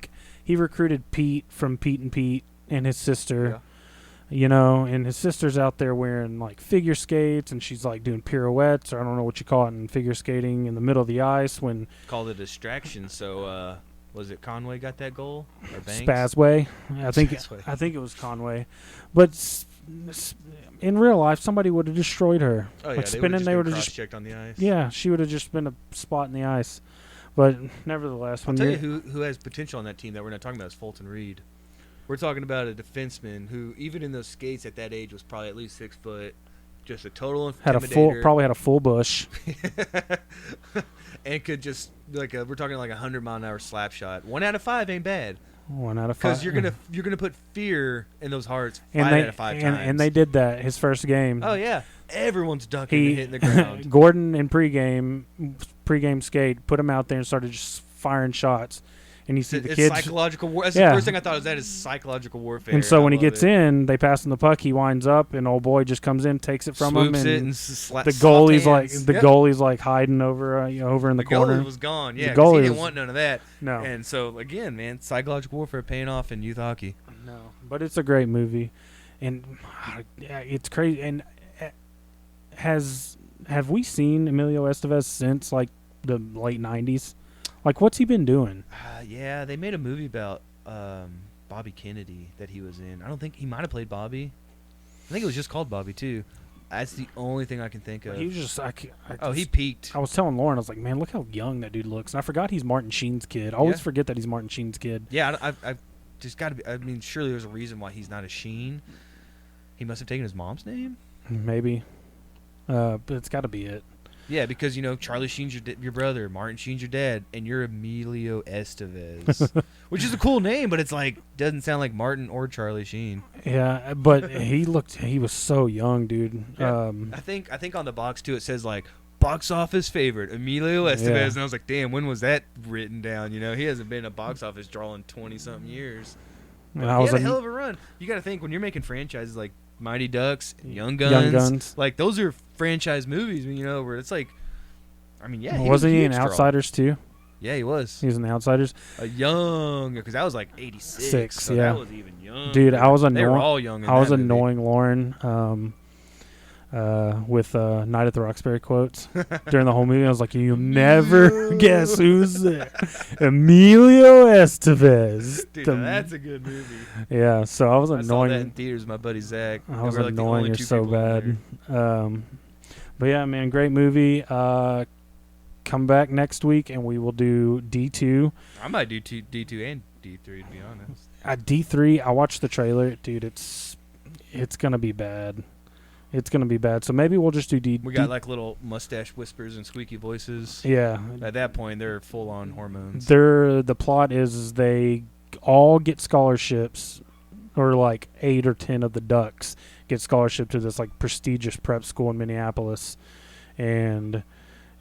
he recruited Pete from Pete and Pete and his sister. Yeah. And his sister's out there wearing figure skates, and she's doing pirouettes, or I don't know what you call it in figure skating, in the middle of the ice when called a distraction. So was it Conway got that goal or Banks? Spazway? I think it was Conway, but in real life somebody would have destroyed her. Oh yeah, they would have just checked on the ice. Yeah, she would have just been a spot in the ice. But nevertheless, I'll tell you who has potential on that team that we're not talking about is Fulton Reed. We're talking about a defenseman who, even in those skates at that age, was probably at least 6 foot, just a total intimidator. Probably had a full bush, and could just we're talking 100-mile-an-hour slap shot. 1 out of 5 ain't bad. 1 out of 5. Because you're gonna put fear in those hearts and 5 they, out of 5 and, times. and they did that his first game. Oh yeah, everyone's ducking and hitting the ground. Gordon in pregame skate put him out there and started just firing shots. And you see the kids. Psychological war. That's the first thing I thought of. That is psychological warfare. And so when he gets in, they pass him the puck. He winds up, and old boy just comes in, takes it from him, and the goalie's like hiding over over in the corner. The goalie was gone. Yeah, because he didn't want none of that. No. And so again, man, psychological warfare paying off in youth hockey. No, but it's a great movie, and it's crazy. And have we seen Emilio Estevez since like the late '90s? Like, what's he been doing? Yeah, they made a movie about Bobby Kennedy that he was in. I don't think he might have played Bobby. I think it was just called Bobby too. That's the only thing I can think of. He was just he peaked. I was telling Lauren, I was like, man, look how young that dude looks. And I forgot he's Martin Sheen's kid. I always forget that he's Martin Sheen's kid. Yeah, I've just got to be. I mean, surely there's a reason why he's not a Sheen. He must have taken his mom's name. Maybe, but it's got to be it. Yeah, because, Charlie Sheen's your brother, Martin Sheen's your dad, and you're Emilio Estevez, which is a cool name, but it's like, doesn't sound like Martin or Charlie Sheen. Yeah, but he was so young, dude. Yeah. I think on the box, too, it says, like, box office favorite, Emilio Estevez, and I was like, damn, when was that written down? He hasn't been a box office draw in 20-something years. He had a hell of a run. You got to think, when you're making franchises like Mighty Ducks, Young Guns. Like, those are franchise movies, where it's like, I mean, yeah. Wasn't he in Outsiders, too? Yeah, he was. He was in The Outsiders. Because that was like 86. So yeah. that was even young. Dude, I was annoying. They were all young in I was that movie. annoying Lauren with Night at the Roxbury quotes during the whole movie. I was like, you'll never guess who's there. Emilio Estevez. Dude, that's a good movie. Yeah, so I was annoying. I saw that in theaters with my buddy Zach. I was annoying her so bad. But yeah, man, great movie. Come back next week and we will do D2. I might do D2 and D3, to be honest. D3, I watched the trailer. Dude, it's going to be bad. It's going to be bad. So maybe we'll just do D. We got like little mustache whispers and squeaky voices. Yeah. At that point, they're full on hormones. The plot is they all get scholarships, or like 8 or 10 of the Ducks get scholarship to this like prestigious prep school in Minneapolis. And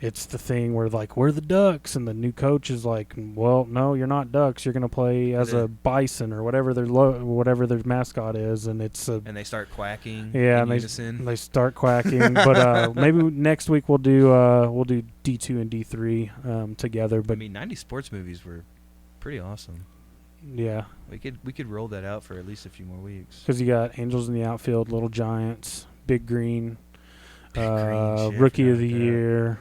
it's the thing where like, we're the Ducks, and the new coach is like, well, no, you're not Ducks. You're going to play as a bison or whatever their mascot is, and it's and they start quacking. Yeah, in and unison. they start quacking. But maybe next week we'll do D2 and D3 together. But I mean, 90s sports movies were pretty awesome. Yeah, we could roll that out for at least a few more weeks. Because you got Angels in the Outfield, Little Giants, Big Green, Rookie of the Year.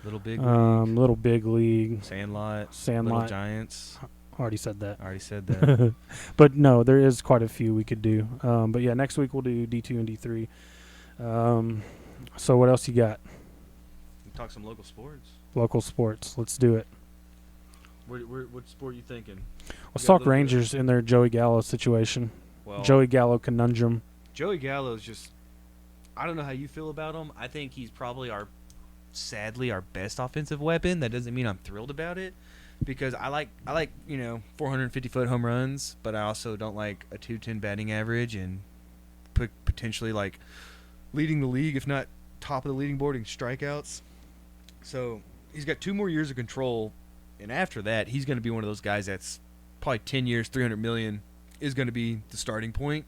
Little Big League. Sandlot. Little Giants. Already said that. But no, there is quite a few we could do. But yeah, next week we'll do D2 and D3. So what else you got? We'll talk some local sports. Local sports. Let's do it. What sport you thinking? Let's talk Rangers in their Joey Gallo situation. Well, Joey Gallo conundrum. Joey Gallo's just, I don't know how you feel about him. I think he's probably sadly our best offensive weapon. That doesn't mean I'm thrilled about it, because I like 450-foot home runs, but I also don't like a 210 batting average and potentially like leading the league, if not top of the leading board in strikeouts. So he's got 2 more years of control, and after that he's going to be one of those guys that's probably 10 years, $300 million is going to be the starting point.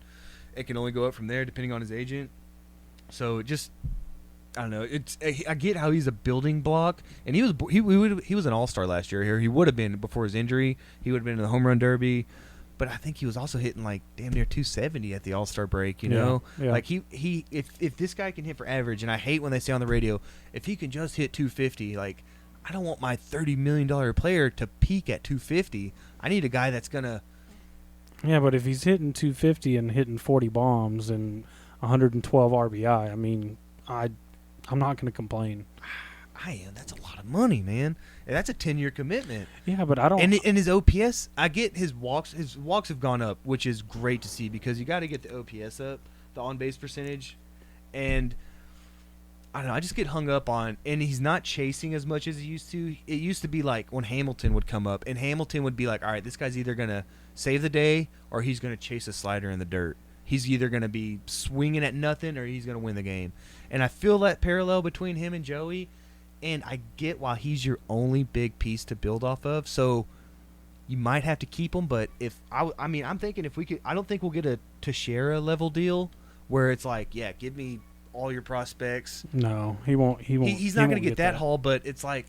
It can only go up from there depending on his agent. So just, I don't know. I get how he's a building block, and he was an all-star last year here. He would have been before his injury. He would have been in the home run derby, but I think he was also hitting like damn near 270 at the all-star break. You know, like if this guy can hit for average, and I hate when they say on the radio, if he can just hit 250, like I don't want my $30 million player to peak at 250. I need a guy that's gonna. Yeah, but if he's hitting 250 and hitting 40 bombs and 112 RBI, I mean, I'm not going to complain. I am. That's a lot of money, man. And that's a 10-year commitment. Yeah, but I don't. And his OPS, I get his walks. His walks have gone up, which is great to see, because you got to get the OPS up, the on-base percentage. And I don't know. I just get hung up on, and he's not chasing as much as he used to. It used to be like when Hamilton would come up, and Hamilton would be like, all right, this guy's either going to save the day or he's going to chase a slider in the dirt. He's either going to be swinging at nothing or he's going to win the game. And I feel that parallel between him and Joey, and I get why he's your only big piece to build off of. So you might have to keep him, but I'm thinking if we could, I don't think we'll get a Teixeira level deal where it's like, yeah, give me all your prospects. No, he won't. He's not going to get that haul, but it's like,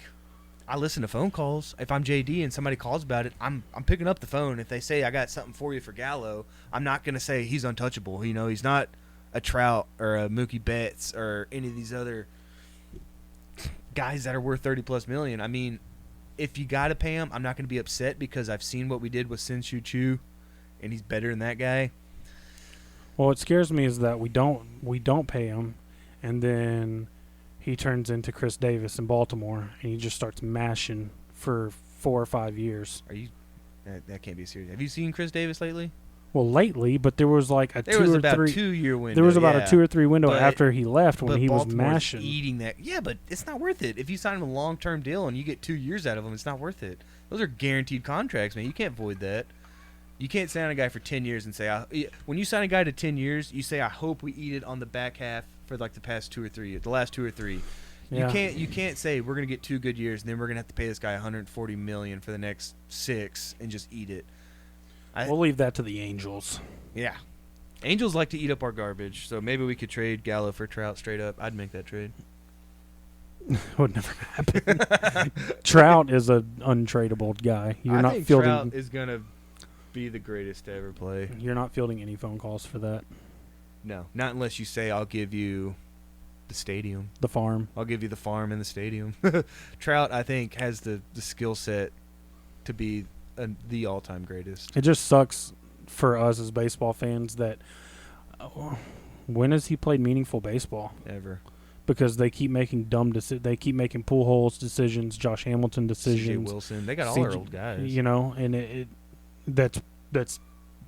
I listen to phone calls. If I'm JD and somebody calls about it, I'm picking up the phone. If they say I got something for you for Gallo, I'm not going to say he's untouchable. You know, he's not a Trout or a Mookie Betts or any of these other guys that are worth $30+ million. I mean, if you got to pay him, I'm not going to be upset because I've seen what we did with Sin-Shu Chu, and he's better than that guy. Well, what scares me is that we don't pay him, and then he turns into Chris Davis in Baltimore, and he just starts mashing for 4 or 5 years. Are you? That can't be serious. Have you seen Chris Davis lately? Well, lately, but there was like a there 2 was or about 3 2-year window. There was about a 2 or 3 window but, after he left when he Baltimore's was mashing. Eating that. Yeah, but it's not worth it. If you sign him a long-term deal and you get 2 years out of him, it's not worth it. Those are guaranteed contracts, man. You can't void that. You can't sign a guy for 10 years and say, when you sign a guy to 10 years, you say, I hope we eat it on the back half for like the past 2 or 3 years, the last 2 or 3. Yeah. You can't say we're going to get 2 good years and then we're going to have to pay this guy $140 million for the next 6 and just eat it. We'll leave that to the Angels. Yeah. Angels like to eat up our garbage, so maybe we could trade Gallo for Trout straight up. I'd make that trade. Would never happen. Trout is an untradeable guy. I think Trout is going to be the greatest to ever play. You're not fielding any phone calls for that. No, not unless you say I'll give you the stadium. The farm. I'll give you the farm and the stadium. Trout, I think, has the skill set to be the all-time greatest. It just sucks for us as baseball fans that when has he played meaningful baseball? Ever. Because they keep making dumb decisions. They keep making Pujols decisions, Josh Hamilton decisions. C.J. Wilson. They got all our old guys. You know, and that's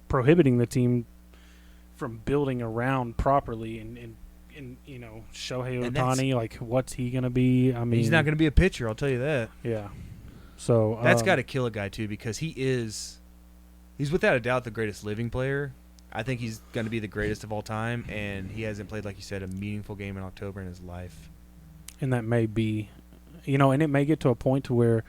prohibiting the team from building around properly and you know, Shohei Ohtani, like, what's he going to be? I mean, he's not going to be a pitcher, I'll tell you that. Yeah. So that's got to kill a guy, too, because he's without a doubt the greatest living player. I think he's going to be the greatest of all time, and he hasn't played, like you said, a meaningful game in October in his life. And that may be, you know, and it may get to a point to where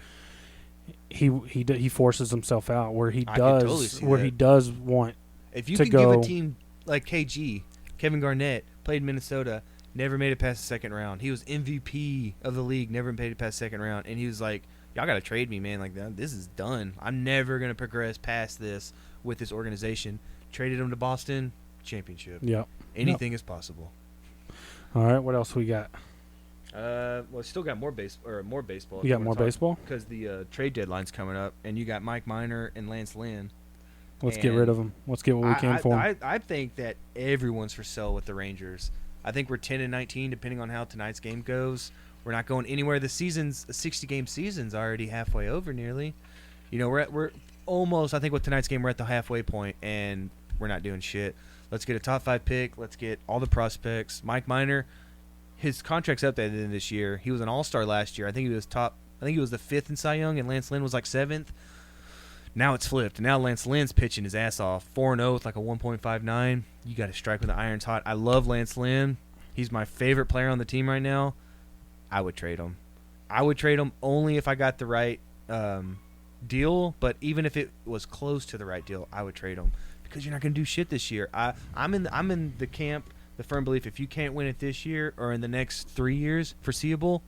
he forces himself out, where he does want if you to can go, give a team like KG, Kevin Garnett, played in Minnesota, never made it past the second round. He was MVP of the league, never made it past the second round, and he was like, y'all got to trade me, man. Like, this is done. I'm never going to progress past this with this organization. Traded him to Boston, championship. Yep. Anything is possible. All right, what else we got? Well, still got more baseball. You got more baseball? Because the trade deadline's coming up, and you got Mike Minor and Lance Lynn. Let's get rid of them. Let's get what we can for them. I think that everyone's for sale with the Rangers. I think we're 10-19, depending on how tonight's game goes. We're not going anywhere. The season's a 60-game season's already halfway over, nearly. You know, we're almost. I think with tonight's game, we're at the halfway point, and we're not doing shit. Let's get a top 5 pick. Let's get all the prospects. Mike Minor, his contract's up at the end of this year. He was an all-star last year. I think he was the 5th in Cy Young, and Lance Lynn was like 7th. Now it's flipped. Now Lance Lynn's pitching his ass off. 4-0 with like a 1.59. You got to strike when the iron's hot. I love Lance Lynn. He's my favorite player on the team right now. I would trade him. I would trade him only if I got the right deal. But even if it was close to the right deal, I would trade him because you're not going to do shit this year. I'm in the camp, the firm belief if you can't win it this year or in the next 3 years, foreseeable,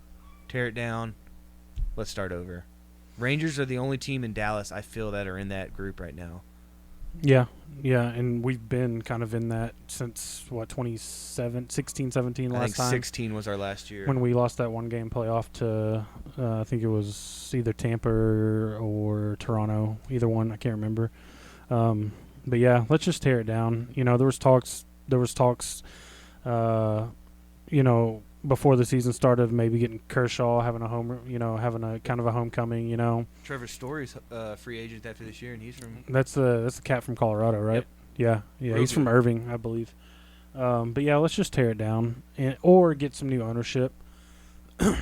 tear it down. Let's start over. Rangers are the only team in Dallas I feel that are in that group right now. Yeah, and we've been kind of in that since, 16, 17 last time? I think 16 was our last year. When we lost that one-game playoff to, I think it was either Tampa or Toronto, either one, I can't remember. But, yeah, let's just tear it down. You know, there was talks, you know, before the season started of maybe getting Kershaw, having a kind of a homecoming, you know. Trevor Story's free agent after this year, and he's from... That's the cat from Colorado, right? Yep. Yeah, he's from Irving, I believe. But yeah, let's just tear it down, or get some new ownership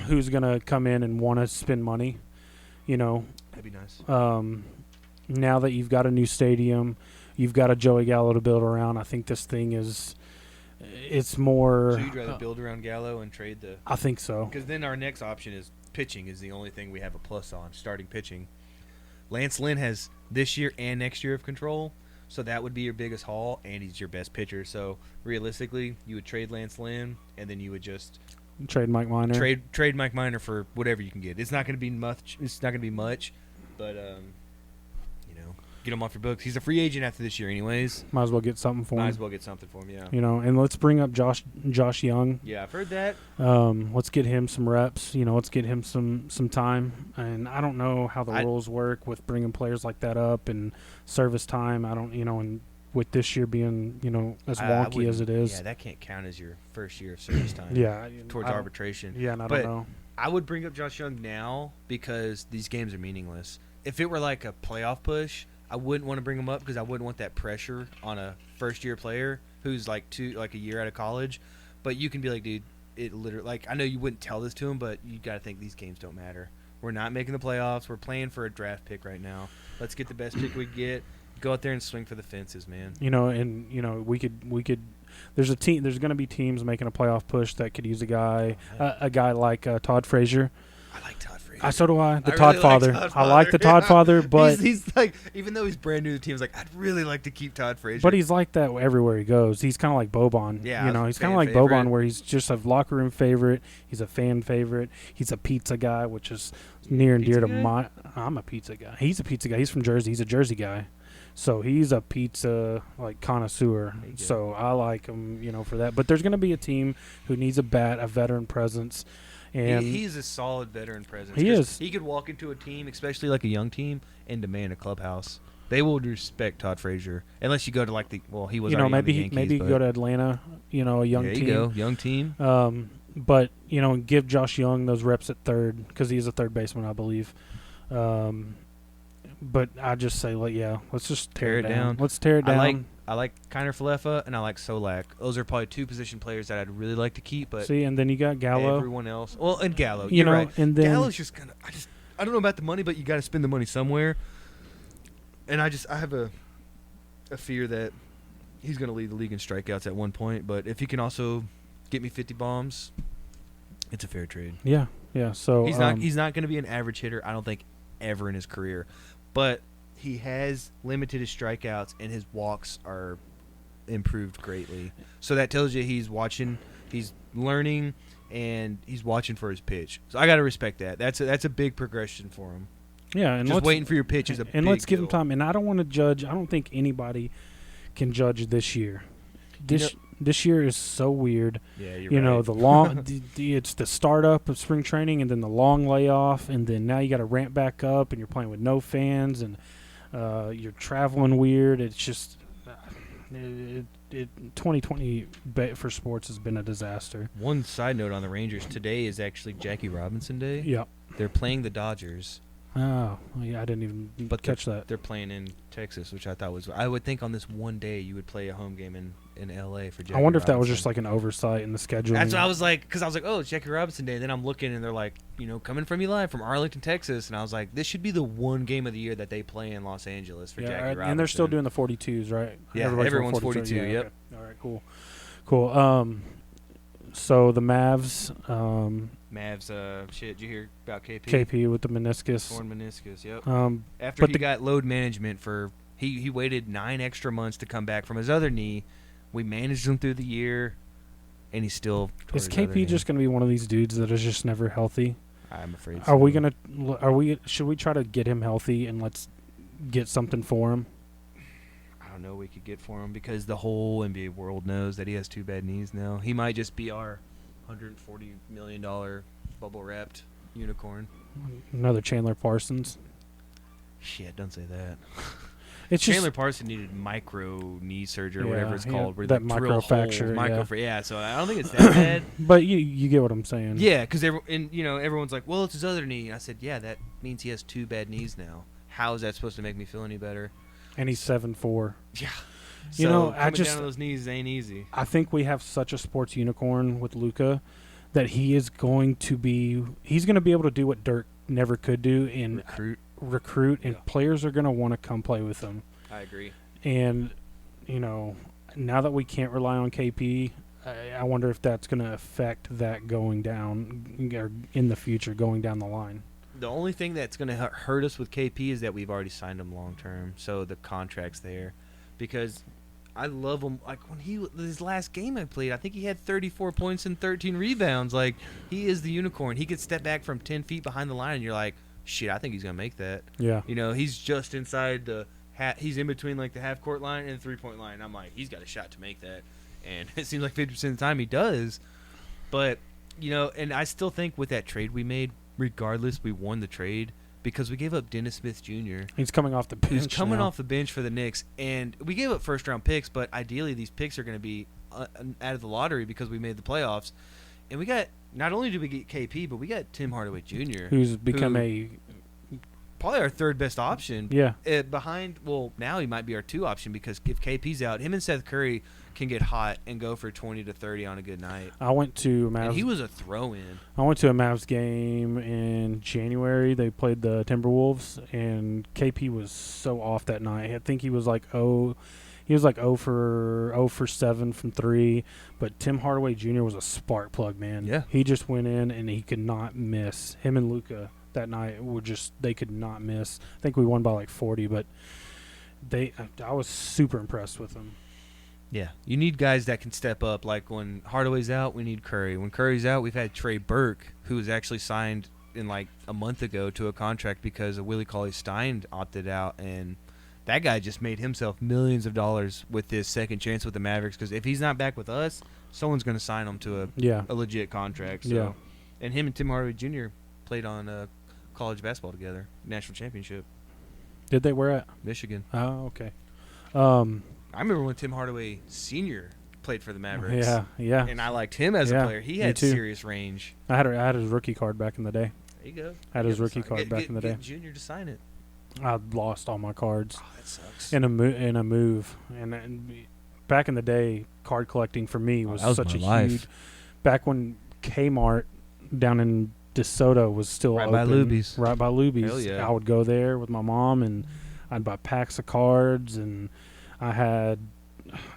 who's gonna come in and want to spend money. You know, That'd be nice. now that you've got a new stadium, you've got a Joey Gallo to build around. I think this thing it's more. So you'd rather build around Gallo and trade the? I think so. Because then our next option is pitching is the only thing we have a plus on, starting pitching. Lance Lynn has this year and next year of control, so that would be your biggest haul, and he's your best pitcher. So realistically, you would trade Lance Lynn, and then you would just Trade Mike Minor. trade Mike Minor for whatever you can get. It's not going to be much. It's not going to be much, but get him off your books. He's a free agent after this year, anyways. Might as well get something for him. Might as well get something for him. Yeah. You know, and let's bring up Josh Young. Yeah, I've heard that. Let's get him some reps. You know, let's get him some time. And I don't know how the rules work with bringing players like that up and service time. I don't, and with this year being, as wonky as it is. Yeah, that can't count as your first year of service time. Yeah. Towards arbitration. Yeah, and I don't know. I would bring up Josh Young now because these games are meaningless. If it were like a playoff push, I wouldn't want to bring him up because I wouldn't want that pressure on a first-year player who's like a year out of college. But you can be like, dude, it literally I know you wouldn't tell this to him, but you got to think these games don't matter. We're not making the playoffs. We're playing for a draft pick right now. Let's get the best pick we get. Go out there and swing for the fences, man. We could. There's going to be teams making a playoff push that could use a guy like Todd Frazier. I like Todd Frazier. So do I. The I Todd really Father. like Todd I like the Todd Father, but he's like, even though he's brand new to the team, he's like, I'd really like to keep Todd Frazier. But he's like that everywhere he goes. He's kind of like Boban. Yeah, he's kind of like favorite. Boban, where he's just a locker room favorite. He's a fan favorite. He's a pizza guy, which is near and dear to my. I'm a pizza guy. He's a pizza guy. He's from Jersey. He's a Jersey guy. So he's a pizza connoisseur. So I like him, for that. But there's going to be a team who needs a veteran presence. And he's a solid veteran presence. He is. He could walk into a team, especially like a young team, and demand a clubhouse. They will respect Todd Frazier, unless you go to he was. Maybe go to Atlanta. A young there team. You go, young team. But give Josh Young those reps at third because he's a third baseman, I believe. But I just say, let's just tear it down. Let's tear it down. I like Kiner Falefa and I like Solak. Those are probably two position players that I'd really like to keep. But and then you got Gallo. Everyone else, and Gallo. You're right. And then Gallo's just kind of. I don't know about the money, but you got to spend the money somewhere. And I have a fear that he's going to lead the league in strikeouts at one point. But if he can also get me 50 bombs, it's a fair trade. Yeah. So he's not going to be an average hitter, I don't think, ever in his career. But he has limited his strikeouts, and his walks are improved greatly. So that tells you he's watching, he's learning, and he's watching for his pitch. So I got to respect that. That's a big progression for him. Yeah, and just waiting for your pitch is a and big let's give deal. him time. And I don't want to judge. I don't think anybody can judge this year. This year is so weird. Yeah, you're right. The long it's the startup of spring training, and then the long layoff, and then now you got to ramp back up, and you're playing with no fans, and you're traveling weird. It's just 2020 for sports has been a disaster. One side note on the Rangers, today is actually Jackie Robinson Day. Yep. They're playing the Dodgers. Oh, yeah, I didn't even catch that. They're playing in Texas, which I thought was. I would think on this one day you would play a home game in L.A. for Jackie I wonder if Robinson. that was just like an oversight in the scheduling. That's what I was like, because I was like, oh, it's Jackie Robinson Day. And then I'm looking, and they're like, coming from you live from Arlington, Texas. And I was like, this should be the one game of the year that they play in Los Angeles for Jackie Robinson. And they're still doing the 42s, right? Yeah, everyone's 42, Yeah, yep. Okay. All right, cool. So the Mavs. Did you hear about KP? KP with the meniscus. Torn meniscus, yep. After he got load management he waited 9 extra months to come back from his other knee. We managed him through the year, and he still tore is his other knee. KP just going to be one of these dudes that is just never healthy? I'm afraid so. Should we try to get him healthy and let's get something for him? I don't know we could get for him because the whole NBA world knows that he has 2 bad knees now. He might just be our $140 million bubble-wrapped unicorn. Another Chandler Parsons. Shit, don't say that. It's Chandler Parsons needed micro knee surgery or whatever it's called. Where that they drill microfracture. Yeah, so I don't think it's that bad. But you get what I'm saying. Yeah, because everyone's like, well, it's his other knee. And I said, yeah, that means he has 2 bad knees now. How is that supposed to make me feel any better? And he's 7'4". Yeah. So You know, coming down on those knees ain't easy. I think we have such a sports unicorn with Luka that he's going to be able to do what Dirk never could do and recruit, and players are going to want to come play with him. I agree. And, you know, now that we can't rely on KP, I wonder if that's going to affect that going down or in the future going down the line. The only thing that's going to hurt us with KP is that we've already signed him long term, so the contract's there. Because I love him. Like when his last game I played, I think he had 34 points and 13 rebounds. Like he is the unicorn. He could step back from 10 feet behind the line, and you're like, shit, I think he's going to make that. Yeah. You know, he's just inside the he's in between like the half court line and the 3-point line. I'm like, he's got a shot to make that. And it seems like 50% of the time he does. But, you know, and I still think with that trade we made, regardless, we won the trade because we gave up Dennis Smith Jr. He's coming off the bench. He's coming off the bench for the Knicks. And we gave up first-round picks, but ideally these picks are going to be out of the lottery because we made the playoffs. And we got, not only did we get KP, but we got Tim Hardaway Jr. Who's become probably our third best option. Yeah. Behind, well, now he might be our 2 option because if KP's out, him and Seth Curry can get hot and go for 20 to 30 on a good night. I went to Mavs. And he was a throw-in. I went to a Mavs game in January. They played the Timberwolves, and KP was so off that night. I think he was like 0 for 7 from 3. But Tim Hardaway Jr. was a spark plug, man. Yeah. He just went in and he could not miss. Him and Luka that night they could not miss. I think we won by like 40, but I was super impressed with them. Yeah, you need guys that can step up. Like when Hardaway's out, we need Curry. When Curry's out, we've had Trey Burke, who was actually signed in like a month ago to a contract because of Willie Cauley-Stein opted out, and that guy just made himself millions of dollars with his second chance with the Mavericks. Because if he's not back with us, someone's going to sign him to a legit contract. So. Yeah. And him and Tim Hardaway Jr. played on college basketball together, national championship. Did they? Where at? Michigan. Oh, okay. I remember when Tim Hardaway Sr. played for the Mavericks. Yeah. And I liked him as a player. He had serious range. I had his rookie card back in the day. There you go. I had his rookie card back in the day. Get Junior to sign it. I lost all my cards. Oh, that sucks. In a move. And back in the day, card collecting for me was such a huge. Back when Kmart down in DeSoto was still right open. Right by Luby's. Hell yeah. I would go there with my mom, and I'd buy packs of cards, and I had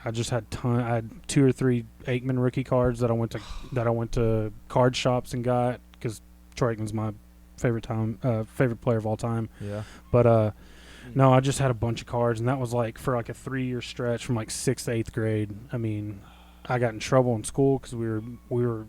2 or 3 Aikman rookie cards that I went to card shops and got because Troy Aikman's my favorite player of all time. Yeah. But no, I just had a bunch of cards, and that was like for like a 3-year stretch from like 6th to 8th grade. I mean, I got in trouble in school because we were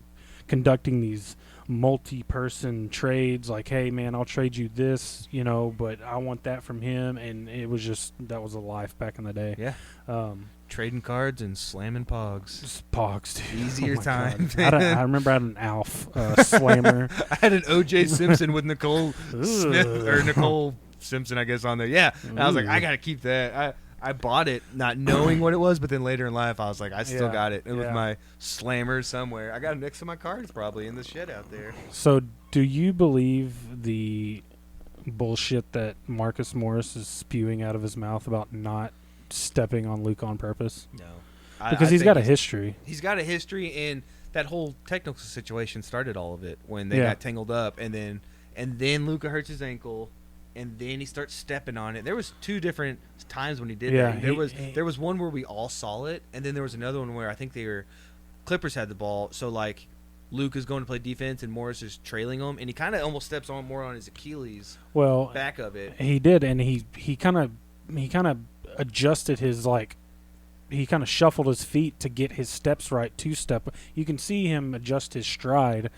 conducting these multi-person trades, like, hey man, I'll trade you this, but I want that from him, and it was just, that was a life back in the day. Yeah. Trading cards and slamming pogs. Just pogs, dude. Easier time. I remember I had an Alf slammer. I had an O.J. Simpson with Nicole Smith, or Nicole Simpson, I guess, on there. Yeah. And I was like, I got to keep that. I bought it not knowing what it was, but then later in life I was like, I still got it. It was my slammer somewhere. I got it next to my cards probably in the shed out there. So do you believe the bullshit that Marcus Morris is spewing out of his mouth about not stepping on Luke on purpose? No. Because he's got a history. He's got a history, and that whole technical situation started all of it when they got tangled up, and then Luka hurts his ankle. And then he starts stepping on it. There was 2 different times when he did that. There was one where we all saw it, and then there was another one where I think Clippers had the ball. So like Luke is going to play defense, and Morris is trailing him, and he kind of almost steps on more on his Achilles. Back of it. He did, and he kind of adjusted his he kind of shuffled his feet to get his steps right. 2-step. You can see him adjust his stride.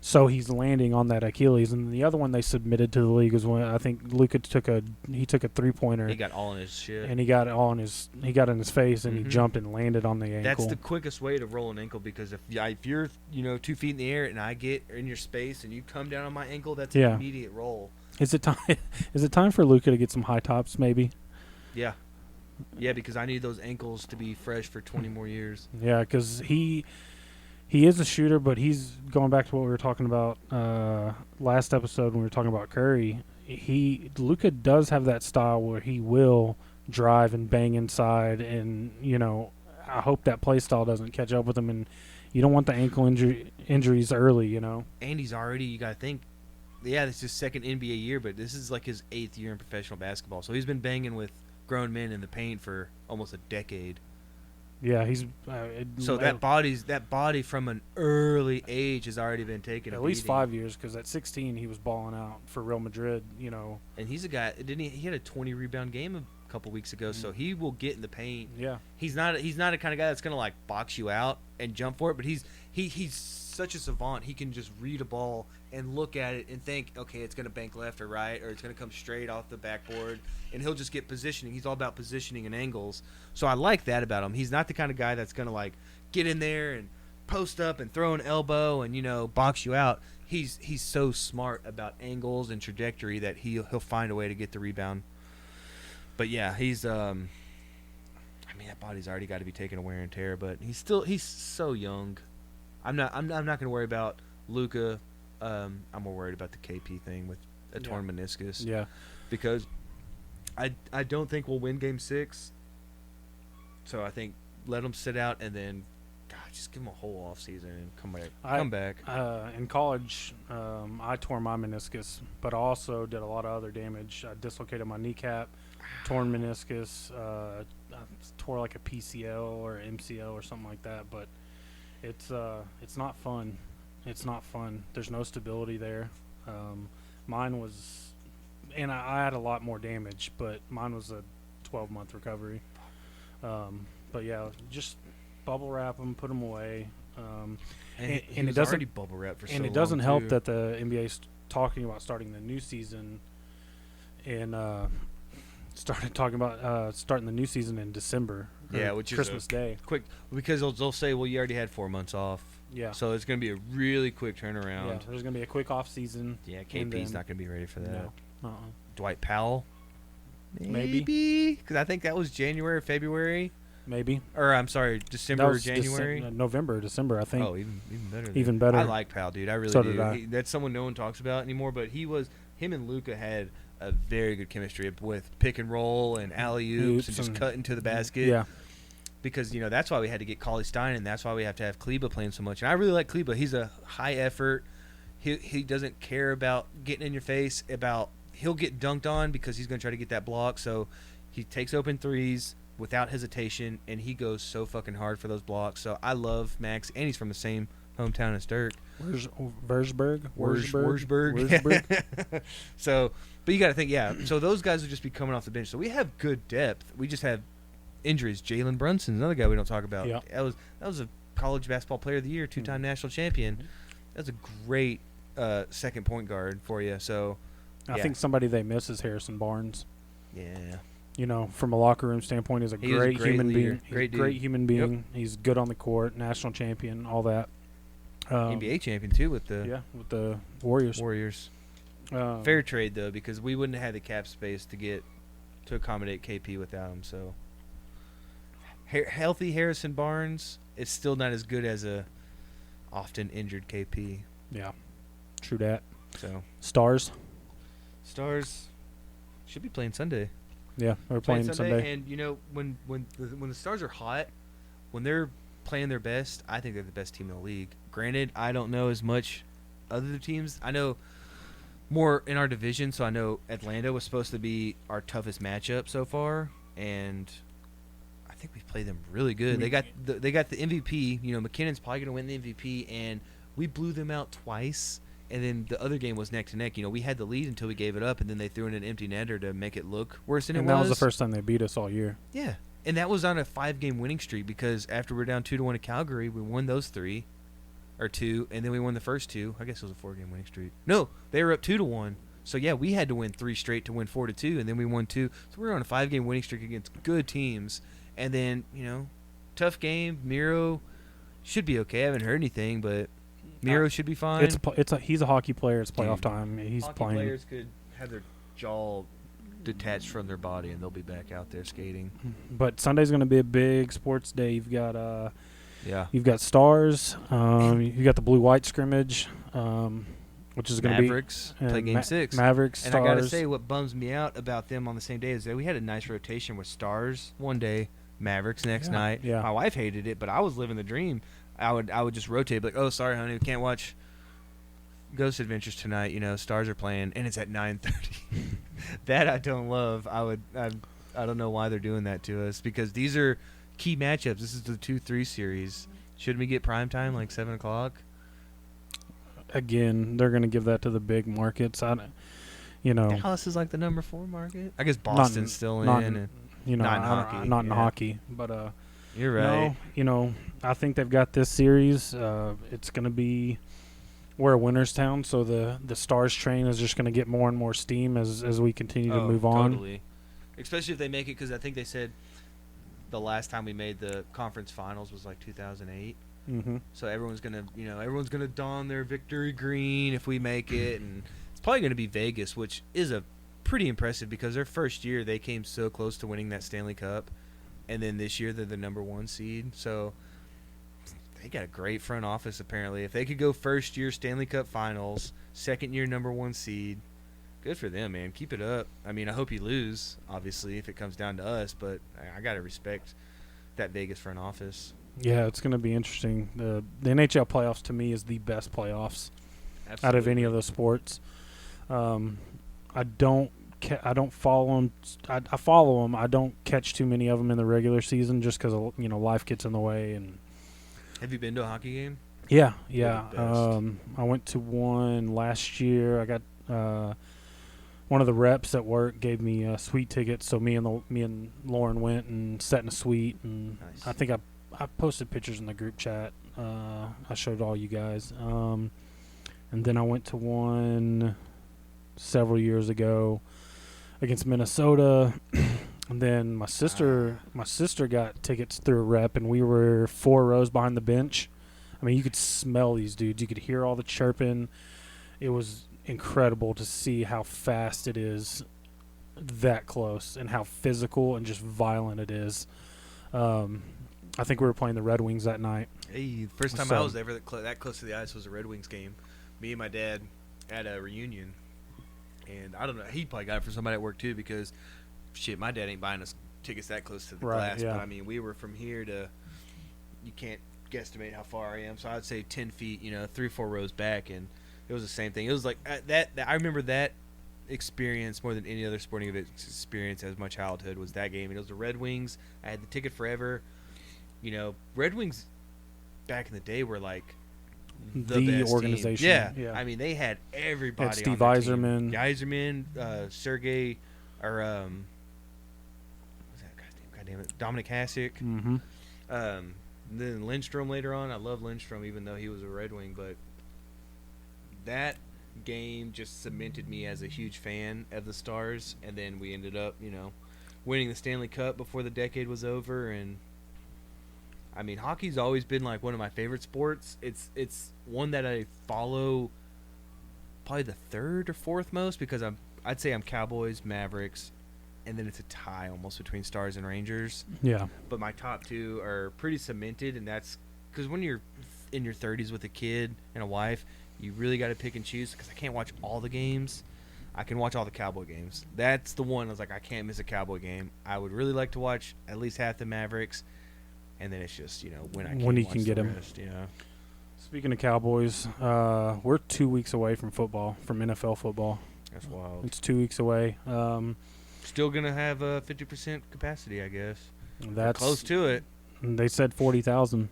So he's landing on that Achilles, and the other one they submitted to the league was when I think Luka took a 3-pointer. He got all in his shit, and he got in his face, and he jumped and landed on the ankle. That's the quickest way to roll an ankle, because if you're 2 feet in the air and I get in your space and you come down on my ankle, that's an immediate roll. Is it time? Is it time for Luka to get some high tops? Maybe. Yeah, because I need those ankles to be fresh for 20 more years. Yeah, because he is a shooter, but he's going back to what we were talking about last episode when we were talking about Curry. Luka does have that style where he will drive and bang inside, and I hope that play style doesn't catch up with him, and you don't want the ankle injuries early, And he's already, you got to think, yeah, this is his second NBA year, but this is like his 8th year in professional basketball. So he's been banging with grown men in the paint for almost a decade. Yeah, he's so that body from an early age has already been taken at least 5 years, because at 16 he was balling out for Real Madrid, And he's a guy, didn't he had a 20 rebound game a couple weeks ago, so he will get in the paint. Yeah. He's not a kind of guy that's going to like box you out and jump for it, but he's such a savant. He can just read a ball and look at it and think, okay, it's going to bank left or right, or it's going to come straight off the backboard, and he'll just get positioning. He's all about positioning and angles. So I like that about him. He's not the kind of guy that's going to like get in there and post up and throw an elbow and box you out. He's so smart about angles and trajectory that he'll find a way to get the rebound. But yeah, he's I mean, that body's already got to be taking a wear and tear, but he's so young. I'm not going to worry about Luka. I'm more worried about the KP thing with a torn meniscus. Yeah. Because I don't think we'll win Game 6. So I think let him sit out and then just give him a whole off season and come back. In college, I tore my meniscus, but I also did a lot of other damage. I dislocated my kneecap, torn meniscus, I tore like a PCL or MCL or something like that. But it's not fun. It's not fun. There's no stability there. Mine was, and I had a lot more damage, but mine was a 12-month recovery. But yeah, just bubble wrap them, put them away. And it doesn't already bubble wrap for so long. And it doesn't help too. that the NBA's talking about starting the new season, and started talking about starting the new season in December. Yeah, which Christmas is Day. Quick, because they'll say, well, you already had 4 months off. Yeah. So it's going to be a really quick turnaround. Yeah, there's going to be a quick off season. Yeah, KP's not going to be ready for that. No. Dwight Powell? Maybe. Because I think that was January or February. Maybe. Or, I'm sorry, December or January? November, December, I think. Oh, even better. Even better. I like Powell, dude. I really So do. did I. That's someone no one talks about anymore, but him and Luka had a very good chemistry with pick and roll and alley-oops and just cutting to the basket. Yeah. Because, that's why we had to get Cauley Stein, and that's why we have to have Kleba playing so much. And I really like Kleba. He's a high effort. He doesn't care about getting in your face. He'll get dunked on because he's going to try to get that block. So he takes open threes without hesitation, and he goes so fucking hard for those blocks. So I love Max, and he's from the same hometown as Dirk. Wurzburg. So, but you got to think, so those guys will just be coming off the bench. So we have good depth. We just have injuries. Jalen Brunson's another guy we don't talk about. Yeah. That was a college basketball player of the year, 2-time national champion. That's a great second point guard for you. So I think somebody they miss is Harrison Barnes. Yeah. From a locker room standpoint, he's a great human being. He's Great a great dude. human being. Yep. He's good on the court, national champion, all that. NBA champion too with the Warriors. Fair trade though, because we wouldn't have had the cap space to accommodate KP without him. So healthy Harrison Barnes is still not as good as a often injured KP. Yeah, true that. So Stars should be playing Sunday. Yeah, we're playing Sunday. And when the Stars are hot, when they're playing their best, I think they're the best team in the league. Granted, I don't know as much other teams. I know more in our division, so I know Atlanta was supposed to be our toughest matchup so far, and I think we've played them really good. They got the MVP. McKinnon's probably going to win the MVP, and we blew them out twice. And then the other game was neck to neck. We had the lead until we gave it up, and then they threw in an empty netter to make it look worse than it was. And that was the first time they beat us all year. Yeah, and that was on a 5-game winning streak because after we're down 2-1 at Calgary, we won those 3 or 2, and then we won the first 2. I guess it was a 4-game winning streak. No, they were up 2-1. So yeah, we had to win 3 straight to win 4-2, and then we won 2. So we were on a 5-game winning streak against good teams. And then tough game. Miro should be okay. I haven't heard anything, but Miro should be fine. He's a hockey player. It's playoff time. He's hockey playing. Players could have their jaw detached from their body, and they'll be back out there skating. But Sunday's going to be a big sports day. You've got you've got Stars. You got the blue-white scrimmage, which is going to be Mavericks play Game 6. Mavericks, and Stars. I got to say, what bums me out about them on the same day is that we had a nice rotation with Stars one day, Mavericks next night. Yeah. My wife hated it, but I was living the dream. I would just rotate, like, oh, sorry, honey, we can't watch Ghost Adventures tonight. Stars are playing, and it's at 9:30. That I don't love. I don't know why they're doing that to us, because these are key matchups. This is the 2-3 series. Shouldn't we get prime time like 7 o'clock? Again, they're going to give that to the big markets. Dallas is like the number 4 market. I guess Boston's still in. Not in hockey. Not in hockey, but you're right. I think they've got this series. It's going to be we're a winner's town, so the Stars train is just going to get more and more steam as we continue to move on. Totally. Especially if they make it, because I think they said the last time we made the conference finals was like 2008. Mm-hmm. So everyone's gonna don their victory green if we make it, and it's probably gonna be Vegas, which is a pretty impressive, because their first year they came so close to winning that Stanley Cup, and then this year they're the number 1 seed. So they got a great front office apparently. If they could go first year Stanley Cup Finals, second year number 1 seed, good for them, man. Keep it up. I mean, I hope you lose, obviously, if it comes down to us, but I gotta respect that Vegas front office. Yeah, it's going to be interesting. The NHL playoffs, to me, is the best playoffs out of any of those sports. I don't follow them. I follow them. I don't catch too many of them in the regular season, just because life gets in the way. And have you been to a hockey game? Yeah. I went to one last year. I got one of the reps at work gave me suite tickets, so me and Lauren went and sat in a suite. And nice. I think I posted pictures in the group chat. I showed all you guys. And then I went to one several years ago against Minnesota. And then my sister got tickets through a rep, and we were 4 rows behind the bench. I mean, you could smell these dudes. You could hear all the chirping. It was incredible to see how fast it is that close, and how physical and just violent it is. I think we were playing the Red Wings that night. Hey, the first time I was ever that close to the ice was a Red Wings game. Me and my dad at a reunion, and I don't know, he probably got it from somebody at work too, because shit, my dad ain't buying us tickets that close to the glass. Yeah. But I mean, we were from here to, you can't guesstimate how far I am, so I'd say 10 feet, 3 or 4 rows back, and it was the same thing. It was like that I remember that experience more than any other sporting experience as my childhood was that game. And it was the Red Wings. I had the ticket forever. Red Wings back in the day were like the best organization. Team. Yeah. I mean, they had everybody. Had Steve on Yzerman. Yzerman, Sergey, or what's that guy's name? Dominic Hasek. Mm-hmm. Then Lindstrom later on. I love Lindstrom, even though he was a Red Wing, but that game just cemented me as a huge fan of the Stars. And then we ended up, winning the Stanley Cup before the decade was over. And I mean, hockey's always been like one of my favorite sports. It's one that I follow probably the 3rd or 4th most, because I'd say I'm Cowboys, Mavericks, and then it's a tie almost between Stars and Rangers. Yeah. But my top 2 are pretty cemented, and that's because when you're in your 30s with a kid and a wife, you really got to pick and choose, because I can't watch all the games. I can watch all the Cowboy games. That's the one I was like, I can't miss a Cowboy game. I would really like to watch at least half the Mavericks, and then it's just, when you can get them. Speaking of Cowboys, we're 2 weeks away from football, from NFL football. That's wild. It's 2 weeks away. Still going to have a 50% capacity, I guess. That's close to it. They said 40,000.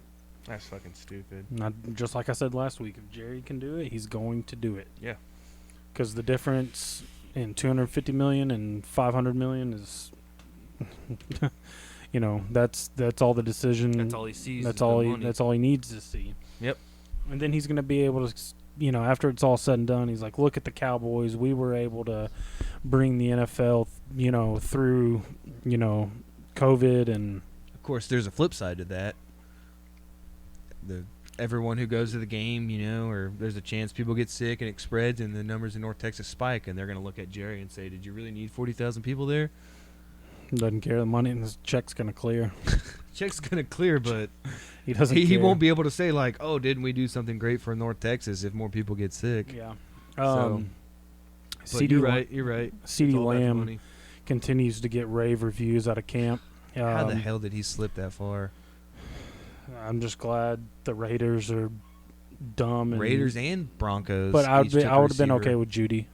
That's fucking stupid. Just like I said last week, if Jerry can do it, he's going to do it. Yeah. Because the difference in $250 million and $500 million is, that's all the decision. That's all he sees. That's all he needs to see. Yep. And then he's going to be able to, after it's all said and done, he's like, look at the Cowboys. We were able to bring the NFL, through, COVID. And of course, there's a flip side to that. Everyone who goes to the game, or there's a chance people get sick and it spreads and the numbers in North Texas spike, and they're going to look at Jerry and say, did you really need 40,000 people there? Doesn't care. The money and his check's going to clear. Check's going to clear, but he doesn't he won't be able to say, like, oh, didn't we do something great for North Texas if more people get sick? Yeah. But you're right. You're right. CeeDee Lamb continues to get rave reviews out of camp. How the hell did he slip that far? I'm just glad the Raiders are dumb. Raiders and Broncos. But I would have been okay with Judy.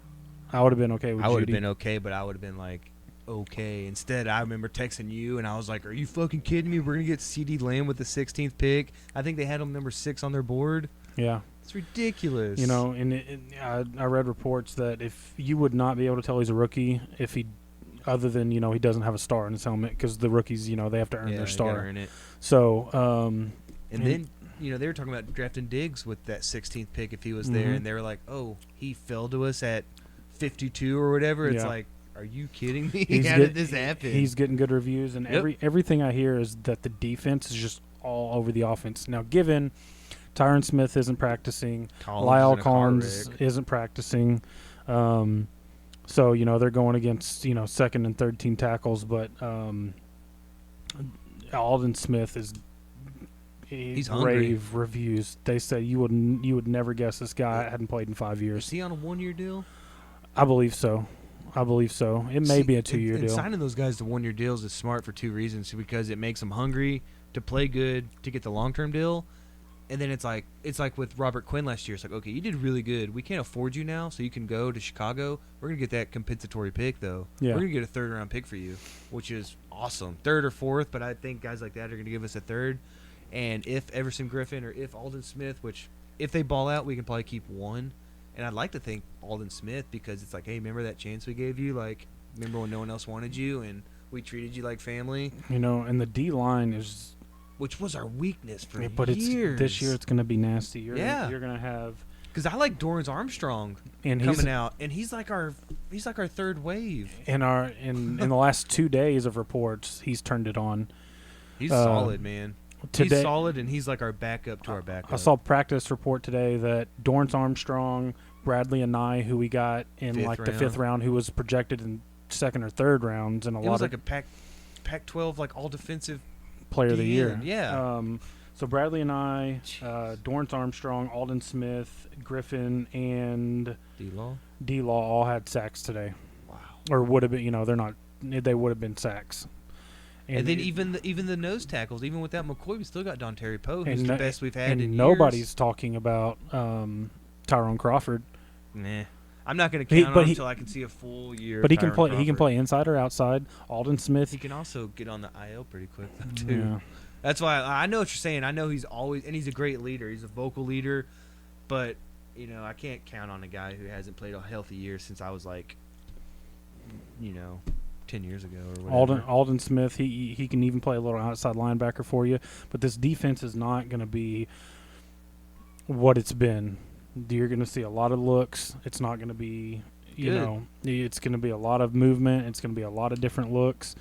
I would have been okay with Judy. I would have been okay, but I would have been like, okay. Instead, I remember texting you, and I was like, are you fucking kidding me? We're going to get CeeDee Lamb with the 16th pick. I think they had him number 6 on their board. Yeah. It's ridiculous. You know, and I read reports that if you would not be able to tell he's a rookie if he, other than, you know, he doesn't have a star in his helmet, because the rookies, you know, they have to earn their star. Earn it. So, and then, you know, they were talking about drafting Diggs with that 16th pick if he was there, and they were like, oh, he fell to us at 52 or whatever. It's like, are you kidding me? How did this happen? He's getting good reviews, and everything I hear is that the defense is just all over the offense. Now, given Tyron Smith isn't practicing, Lyle Collins isn't practicing, so, you know, they're going against, you know, second and third team tackles, but Aldon Smith is he's hungry. Rave reviews. They say you would never guess this guy hadn't played in 5 years. Is he on a 1-year deal? I believe so. It may be a 2-year deal. Signing those guys to 1-year deals is smart for 2 reasons. Because it makes them hungry to play good to get the long-term deal. And then it's like with Robert Quinn last year. It's like, okay, you did really good. We can't afford you now, so you can go to Chicago. We're going to get that compensatory pick, though. Yeah. We're going to get a third-round pick for you, which is awesome. 3rd or 4th, but I think guys like that are going to give us a 3rd. And if Everson Griffin or if Aldon Smith, which if they ball out, we can probably keep 1. And I'd like to think Aldon Smith, because it's like, hey, remember that chance we gave you? Like, remember when no one else wanted you and we treated you like family? You know, and the D-line is... Which was our weakness for but years. This year it's going to be nasty. You're going to have... Because I like Dorrance Armstrong coming out, and he's like our 3rd wave. In the last 2 days of reports, he's turned it on. He's solid, man. He's solid, and he's like our backup to our backup. I saw a practice report today that Dorrance Armstrong, Bradley Anai, who we got in the 5th round, who was projected in 2nd or 3rd rounds, and it was like a Pac-12 like all defensive player of the year. Yeah. So Bradley and I, Dorrance Armstrong, Aldon Smith, Griffin, and D-Law all had sacks today. Wow. Or would have been. You know, they would have been sacks. And then even the nose tackles, even without McCoy, we still got Dontari Poe, who's the best we've had in years. And nobody's talking about Tyrone Crawford. Nah. I'm not going to count on him until I can see a full year. But he can play. Crawford. He can play inside or outside. Aldon Smith. He can also get on the IL pretty quick though, too. Yeah. That's why I know what you're saying. I know he's a great leader. He's a vocal leader, but you know I can't count on a guy who hasn't played a healthy year since I was like, 10 years ago or whatever. Aldon Smith. He can even play a little outside linebacker for you. But this defense is not going to be what it's been. You're going to see a lot of looks. It's not going to be, it's going to be a lot of movement. It's going to be a lot of different looks.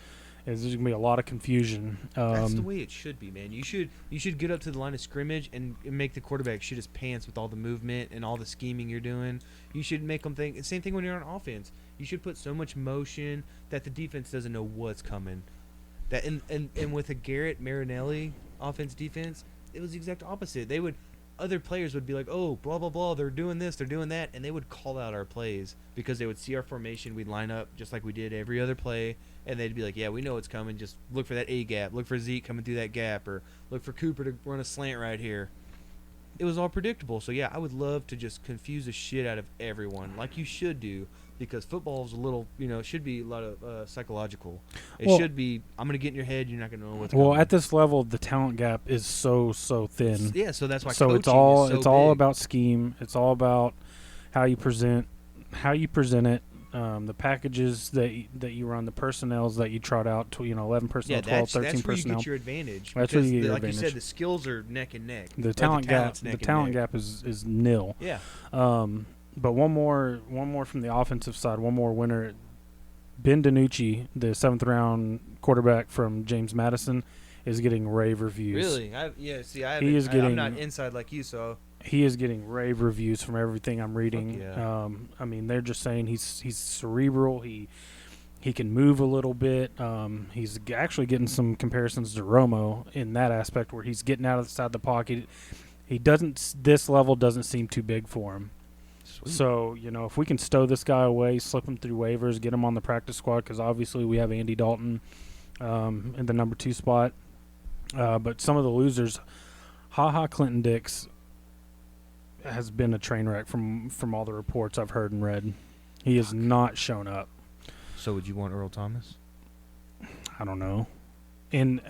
There's going to be a lot of confusion. That's the way it should be, man. You should get up to the line of scrimmage and make the quarterback shit his pants with all the movement and all the scheming you're doing. You should make them think. Same thing when you're on offense. You should put so much motion that the defense doesn't know what's coming. That and with a Garrett Marinelli offense defense, it was the exact opposite. Other players would be like, oh, blah, blah, blah, they're doing this, they're doing that, and they would call out our plays because they would see our formation. We'd line up just like we did every other play, and they'd be like, yeah, we know it's coming. Just look for that A gap. Look for Zeke coming through that gap, or look for Cooper to run a slant right here. It was all predictable. So, yeah, I would love to just confuse the shit out of everyone like you should do, because football is a little, it should be a lot of psychological. It should be, I'm going to get in your head, you're not going to know what's going on. Well, at this level, the talent gap is so thin. Yeah, so that's why coaching is so it's all about scheme. It's all about how you present it, the packages that you run, the personnels that you trot out to, 11 personnel, 12, 13 that's where personnel. You get your advantage. That's where you get your advantage. Like you said, the skills are neck and neck. The talent gap is nil. Yeah. But one more from the offensive side, one more winner. Ben DiNucci, the 7th round quarterback from James Madison, is getting rave reviews. Really? I'm not inside like you, so he is getting rave reviews from everything I'm reading. Yeah. I mean, they're just saying he's cerebral. He can move a little bit. He's actually getting some comparisons to Romo in that aspect, where he's getting out of the side of the pocket. This level doesn't seem too big for him. Sweet. So, if we can stow this guy away, slip him through waivers, get him on the practice squad, because obviously we have Andy Dalton in the number 2 spot. But some of the losers, Clinton Dix has been a train wreck from all the reports I've heard and read. He has not shown up. So would you want Earl Thomas? I don't know. And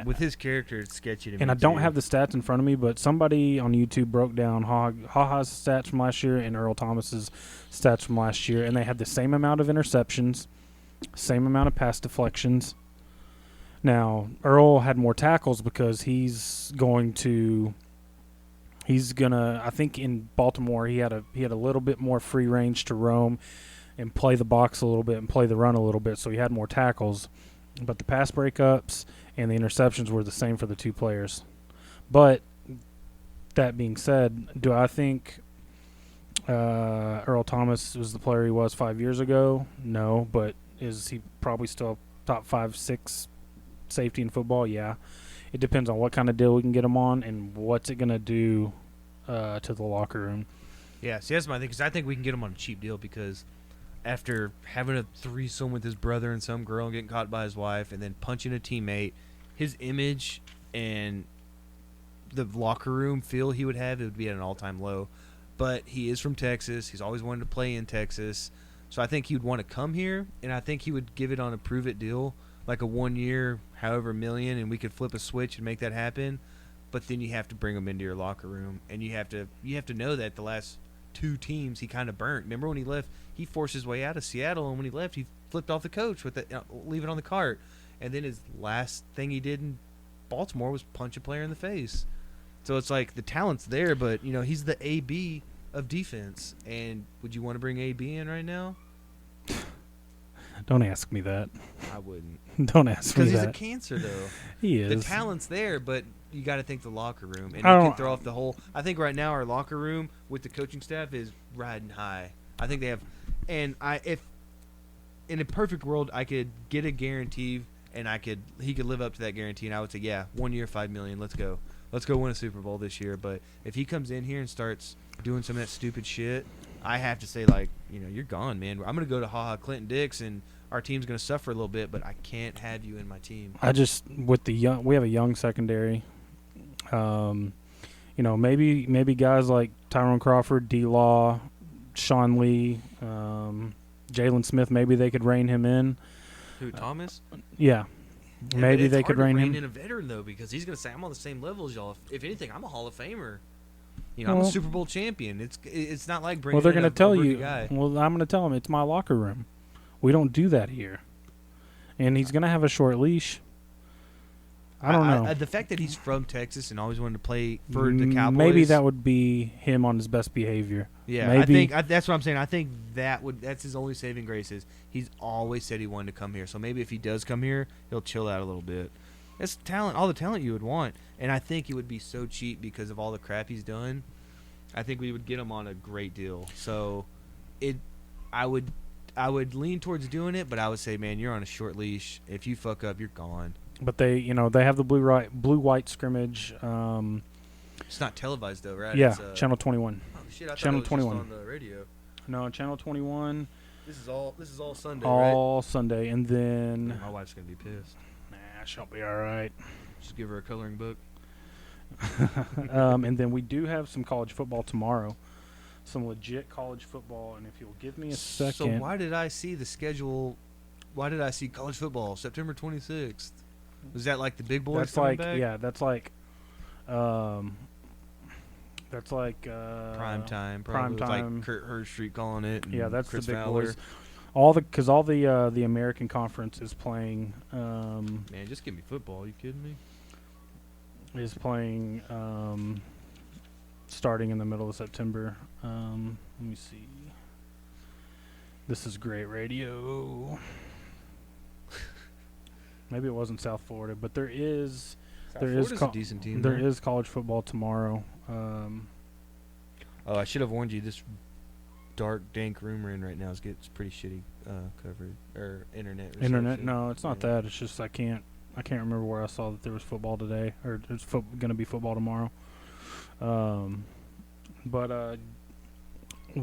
with his character, it's sketchy to me. And I don't have the stats in front of me, but somebody on YouTube broke down Ha-Ha's stats from last year and Earl Thomas's stats from last year, and they had the same amount of interceptions, same amount of pass deflections. Now, Earl had more tackles because he's gonna. I think in Baltimore he had a little bit more free range to roam and play the box a little bit and play the run a little bit, so he had more tackles. But the pass breakups and the interceptions were the same for the two players. But that being said, do I think Earl Thomas was the player he was 5 years ago? No, but is he probably still top 5, 6 safety in football? Yeah. It depends on what kind of deal we can get him on and what's it going to do to the locker room. Yeah, see, that's my thing, because I think we can get him on a cheap deal because after having a threesome with his brother and some girl and getting caught by his wife and then punching a teammate, his image and the locker room feel he would have, it would be at an all-time low. But he is from Texas. He's always wanted to play in Texas. So I think he would want to come here, and I think he would give it on a prove-it deal, like a 1 year, however million, and we could flip a switch and make that happen. But then you have to bring him into your locker room, and you have to know that the last 2 teams he kind of burnt. Remember when he left, he forced his way out of Seattle, and when he left, he flipped off the coach with leave it on the cart. And then his last thing he did in Baltimore was punch a player in the face. So it's like the talent's there, but he's the AB of defense. And would you want to bring AB in right now? Don't ask me that. I wouldn't. Don't ask me that. Because he's a cancer, though. He is. The talent's there, but you got to think the locker room, and it can throw off the whole. I think right now our locker room with the coaching staff is riding high. I think they have, and if in a perfect world I could get a guarantee, and he could live up to that guarantee, and I would say, yeah, 1 year, $5 million, let's go win a Super Bowl this year. But if he comes in here and starts doing some of that stupid shit, I have to say, like, you're gone, man. I'm gonna go to Clinton Dix, and our team's gonna suffer a little bit, but I can't have you in my team. We have a young secondary. Maybe guys like Tyrone Crawford, D-Law, Sean Lee, Jalen Smith, maybe they could rein him in. Who, Thomas? Yeah. Maybe they could rein him in a veteran, though, because he's going to say, I'm on the same level as y'all. If anything, I'm a Hall of Famer. I'm a Super Bowl champion. It's not like bringing they're going to tell you. Guy. Well, I'm going to tell him it's my locker room. We don't do that here. And he's going to have a short leash. I don't know. The fact that he's from Texas and always wanted to play for the Cowboys. Maybe that would be him on his best behavior. Yeah, maybe. I think that's what I'm saying. I think that's his only saving grace is he's always said he wanted to come here. So maybe if he does come here, he'll chill out a little bit. It's talent, all the talent you would want. And I think it would be so cheap because of all the crap he's done. I think we would get him on a great deal. So I would lean towards doing it, but I would say, man, you're on a short leash. If you fuck up, you're gone. But they have the blue-white scrimmage. It's not televised though, right? Yeah, Channel 21. Oh shit! I Channel thought it was 21 just on the radio. No, Channel 21. This is all Sunday, all Sunday, and then my wife's gonna be pissed. Nah, she'll be all right. Just give her a coloring book. And then we do have some college football tomorrow. Some legit college football, and if you'll give me a second. So why did I see the schedule? Why did I see college football September 26th? Was that like the big boys? That's coming like back? Yeah, that's like prime time. Prime time. Like Kurt Herbstreit calling it. And yeah, that's Chris the big Fowler. boys. Because all the American Conference is playing. Man, just give me football. Are you kidding me? Is playing starting in the middle of September. Let me see. This is great radio. Maybe it wasn't South Florida, but there is a decent team. There is college football tomorrow. I should have warned you. This dark, dank room we're in right now gets pretty shitty coverage or internet. Reception. Internet? No, it's not that. It's just I can't remember where I saw that there was football today or there's going to be football tomorrow. But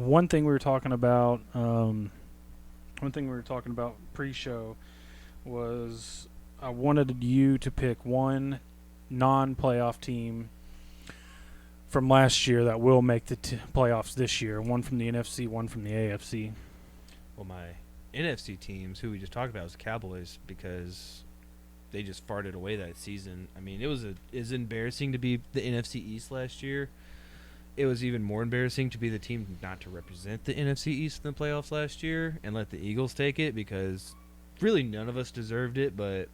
one thing we were talking about, pre-show was I wanted you to pick one non-playoff team from last year that will make the playoffs this year. One from the NFC, one from the AFC. Well, my NFC teams, who we just talked about, was the Cowboys because they just farted away that season. I mean, it was embarrassing to be the NFC East last year. It was even more embarrassing to be the team not to represent the NFC East in the playoffs last year and let the Eagles take it because really none of us deserved it, but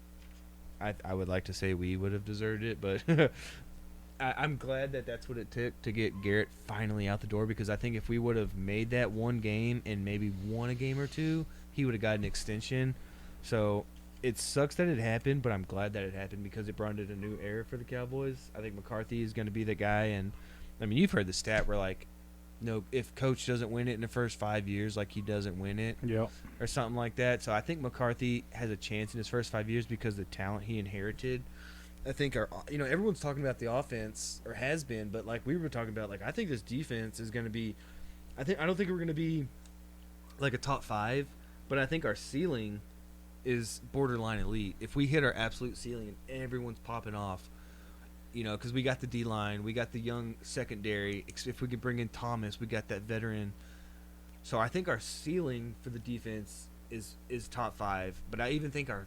I would like to say we would have deserved it, but I'm glad that that's what it took to get Garrett finally out the door because I think if we would have made that one game and maybe won a game or two, he would have got an extension. So it sucks that it happened, but I'm glad that it happened because it brought in a new era for the Cowboys. I think McCarthy is going to be the guy, and I mean, you've heard the stat where, like, no, if coach doesn't win it in the first 5 years, like, he doesn't win it. Yep. Or something like that. So I think McCarthy has a chance in his first 5 years because of the talent he inherited. I think everyone's talking about the offense, or has been, but like we were talking about, like, I think this defense is going to be, I don't think we're going to be like a top 5, but I think our ceiling is borderline elite. If we hit our absolute ceiling and everyone's popping off, because we got the D-line, we got the young secondary. If we could bring in Thomas, we got that veteran. So I think our ceiling for the defense is top 5. But I even think our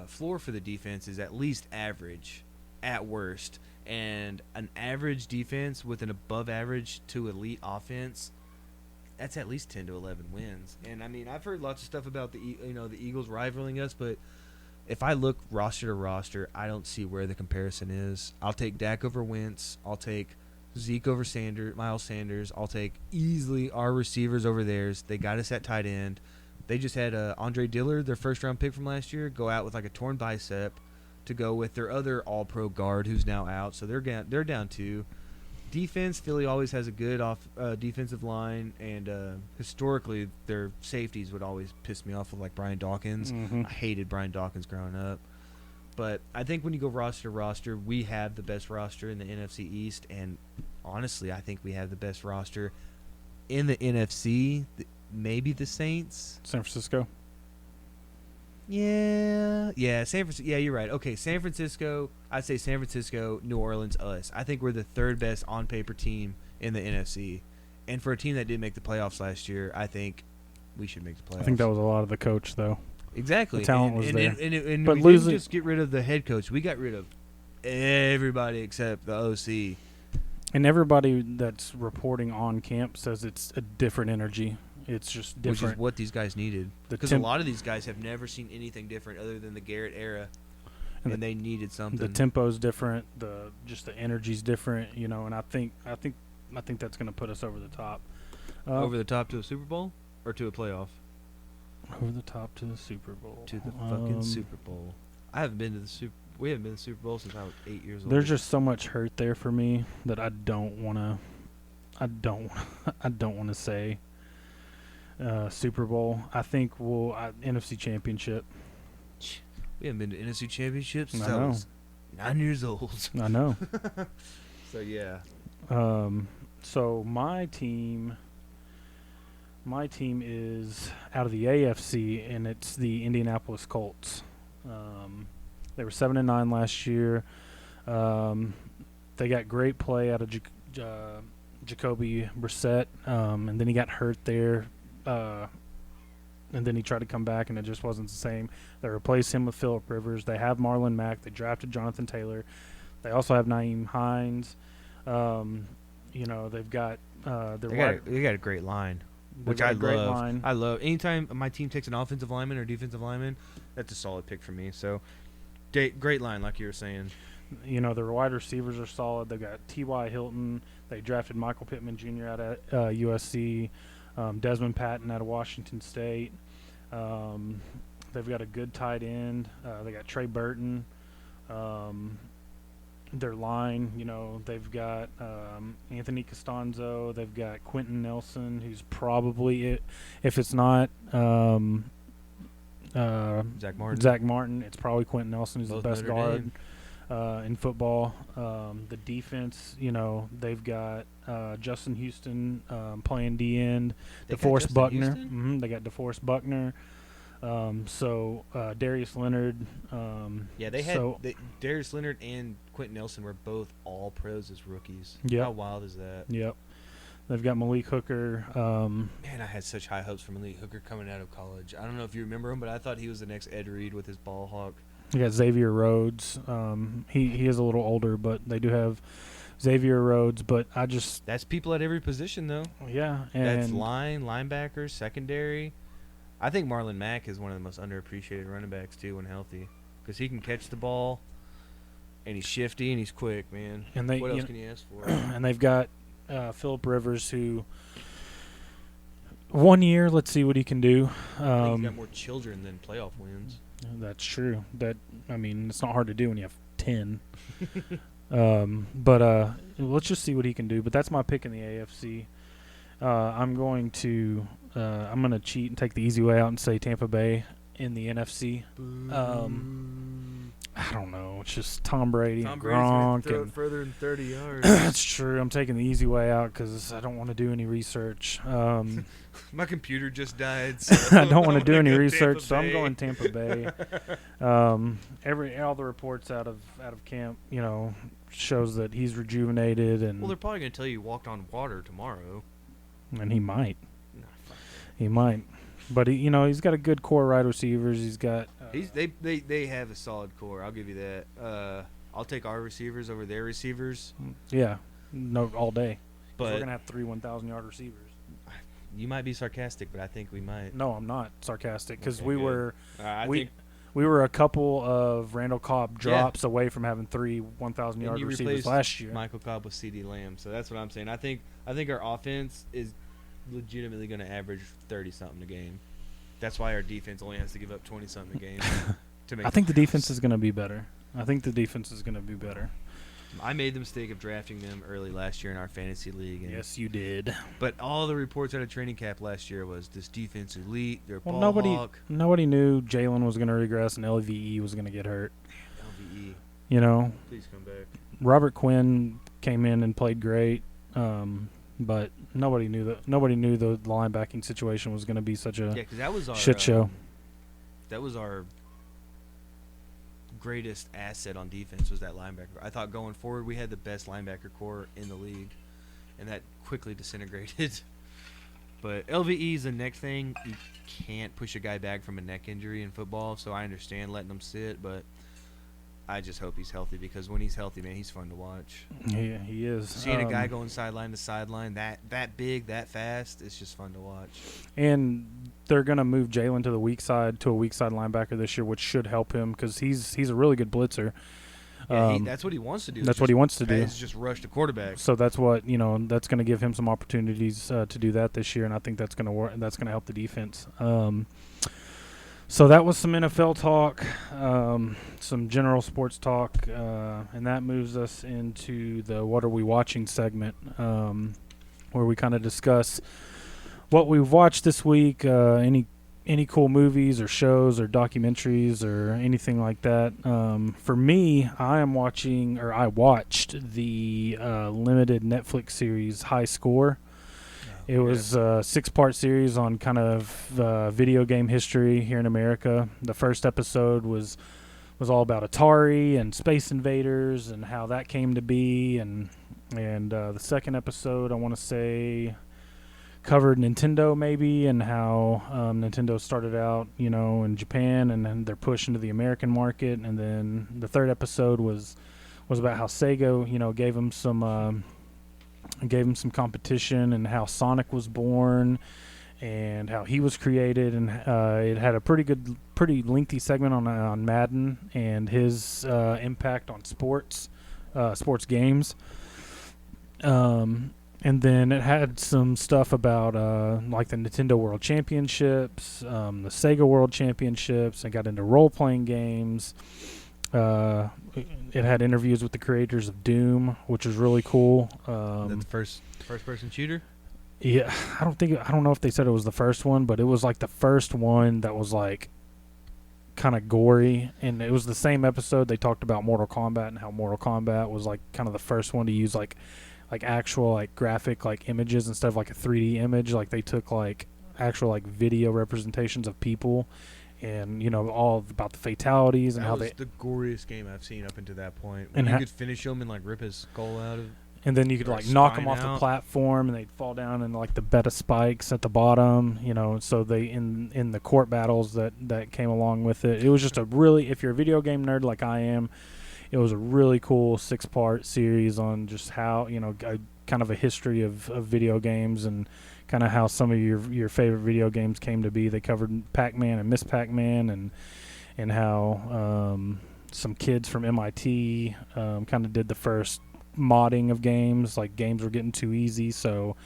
floor for the defense is at least average, at worst. And an average defense with an above-average to elite offense, that's at least 10 to 11 wins. And I mean, I've heard lots of stuff about the Eagles rivaling us, but if I look roster to roster, I don't see where the comparison is. I'll take Dak over Wentz. I'll take Zeke over Miles Sanders. I'll take easily our receivers over theirs. They got us at tight end. They just had Andre Dillard, their first-round pick from last year, go out with like a torn bicep to go with their other all-pro guard who's now out. So they're down 2. Defense, Philly always has a good defensive line, and historically their safeties would always piss me off with, like, Brian Dawkins. Mm-hmm. I hated Brian Dawkins growing up. But I think when you go roster to roster, we have the best roster in the NFC East, and honestly, I think we have the best roster in the NFC. Maybe the Saints. San Francisco. Yeah, San Francisco. Yeah, you're right. Okay, San Francisco. I'd say San Francisco, New Orleans, us. I think we're the third best on paper team in the NFC, and for a team that didn't make the playoffs last year, I think we should make the playoffs. I think that was a lot of the coach, though. Exactly. The talent was there. And but we losing, didn't just get rid of the head coach. We got rid of everybody except the OC. And everybody that's reporting on camp says it's a different energy. It's just different. Which is what these guys needed. Because a lot of these guys have never seen anything different other than the Garrett era, and they needed something. The tempo's different. The energy's different. And I think that's going to put us over the top. Over the top to a Super Bowl or to a playoff? Over the top to the Super Bowl. To the fucking Super Bowl. We haven't been to the Super Bowl since I was 8 years old. There's just so much hurt there for me that I don't want to say Super Bowl. I think NFC Championship. We haven't been to NFC Championships since I I know. was 9 years old. I know. So yeah. So my team is out of the AFC, and it's the Indianapolis Colts. They were 7-9 last year. They got great play out of Jacoby Brissett, and then he got hurt there. And then he tried to come back, and it just wasn't the same. They replaced him with Phillip Rivers. They have Marlon Mack. They drafted Jonathan Taylor. They also have Naeem Hines. They've got they got a great line, which I love. I love. Anytime my team takes an offensive lineman or defensive lineman, that's a solid pick for me. So, great line, like you were saying. Their wide receivers are solid. They've got T.Y. Hilton. They drafted Michael Pittman Jr. out of USC. Desmond Patton out of Washington State. They've got a good tight end. They got Trey Burton. Their line, they've got Anthony Costanzo. They've got Quentin Nelson, who's probably it. If it's not Zach Martin, it's probably Quentin Nelson, who's both the best Notre guard. Dame. in football. The defense, they've got Justin Houston playing D end. DeForest Buckner. They got DeForest Buckner. Darius Leonard. They had Darius Leonard and Quentin Nelson were both all pros as rookies. Yep. How wild is that? Yep. They've got Malik Hooker. Man, I had such high hopes for Malik Hooker coming out of college. I don't know if you remember him, but I thought he was the next Ed Reed with his ball hawk. You got Xavier Rhodes. He is a little older, but they do have Xavier Rhodes. But that's people at every position though. Yeah, and that's linebackers, secondary. I think Marlon Mack is one of the most underappreciated running backs too when healthy, because he can catch the ball, and he's shifty and he's quick, man. And what else can you ask for? And they've got Phillip Rivers, who 1 year. Let's see what he can do. He's got more children than playoff wins. That's true. It's not hard to do when you have 10. But let's just see what he can do. But that's my pick in the AFC. I'm going to cheat and take the easy way out and say Tampa Bay in the NFC. I don't know. It's just Tom Brady and Gronk. Throw it further than 30 yards. That's true. I'm taking the easy way out because I don't want to do any research. My computer just died. So I don't want to do any research, so I'm going Tampa Bay. All the reports out of camp, shows that he's rejuvenated, and they're probably going to tell you he walked on water tomorrow. And he might. He might. But he's got a good core wide receivers. He's got they have a solid core. I'll give you that. I'll take our receivers over their receivers. Yeah, no, all day. But we're gonna have 3 1,000-yard receivers. You might be sarcastic, but I think we might. No, I'm not sarcastic because Okay, we good. we were a couple of Randall Cobb drops away from having 3 1,000-yard receivers last year. Michael Cobb with CeeDee Lamb, so that's what I'm saying. I think our offense is legitimately going to average 30-something a game. That's why our defense only has to give up 20-something a game. I think the defense is going to be better. I made the mistake of drafting them early last year in our fantasy league. Yes, you did. But all the reports out of training camp last year was this defense elite. They're nobody knew Jalen was going to regress and LVE was going to get hurt. LVE. Please come back. Robert Quinn came in and played great. But nobody knew the linebacking situation was going to be such a that was our shit show. That was our greatest asset on defense, was that linebacker. I thought going forward we had the best linebacker core in the league, and that quickly disintegrated. But LVE is the next thing. You can't push a guy back from a neck injury in football, so I understand letting him sit, but I just hope he's healthy, because when he's healthy, man, he's fun to watch. Yeah, he is. Seeing a guy going sideline to sideline, that big, that fast, it's just fun to watch. And they're going to move Jalen to a weak side linebacker this year, which should help him because he's a really good blitzer. Yeah, that's what he wants to do. That's what he wants to do. Is just rush the quarterback. So that's what that's going to give him some opportunities to do that this year, and I think that's going to work. That's going to help the defense. So that was some NFL talk, some general sports talk, and that moves us into the What Are We Watching segment, where we kind of discuss what we've watched this week, any cool movies or shows or documentaries or anything like that. For me, I watched the limited Netflix series High Score. It was a 6-part series on kind of video game history here in America. The first episode was all about Atari and Space Invaders and how that came to be, and the second episode, I want to say, covered Nintendo maybe, and how Nintendo started out, in Japan, and then their push into the American market. And then the third episode was about how Sega, gave them some competition, and how Sonic was born and how he was created, and it had a pretty lengthy segment on Madden and his impact on sports games. And then it had some stuff about like the Nintendo World Championships, the Sega World Championships, and got into role-playing games. It had interviews with the creators of Doom, which was really cool. That's the first-person shooter? Yeah, I don't know if they said it was the first one, but it was like the first one that was like kind of gory, and it was the same episode they talked about Mortal Kombat and how Mortal Kombat was like kind of the first one to use like actual like graphic like images instead of like a 3D image. Like they took like actual like video representations of people, and all about the fatalities and that how was the goriest game I've seen up until that point. And When you could finish him and like rip his skull out of. and then you could or like knock them spine off the out. platform, and they'd fall down in like the bed of spikes at the bottom. So they in the court battles that came along with it. It was just a really, if you're a video game nerd like I am, it was a really cool 6-part series on just how kind of a history of video games, and kind of how some of your favorite video games came to be. They covered Pac-Man and Miss Pac-Man, and how some kids from MIT kind of did the first modding of games. Like games were getting too easy, so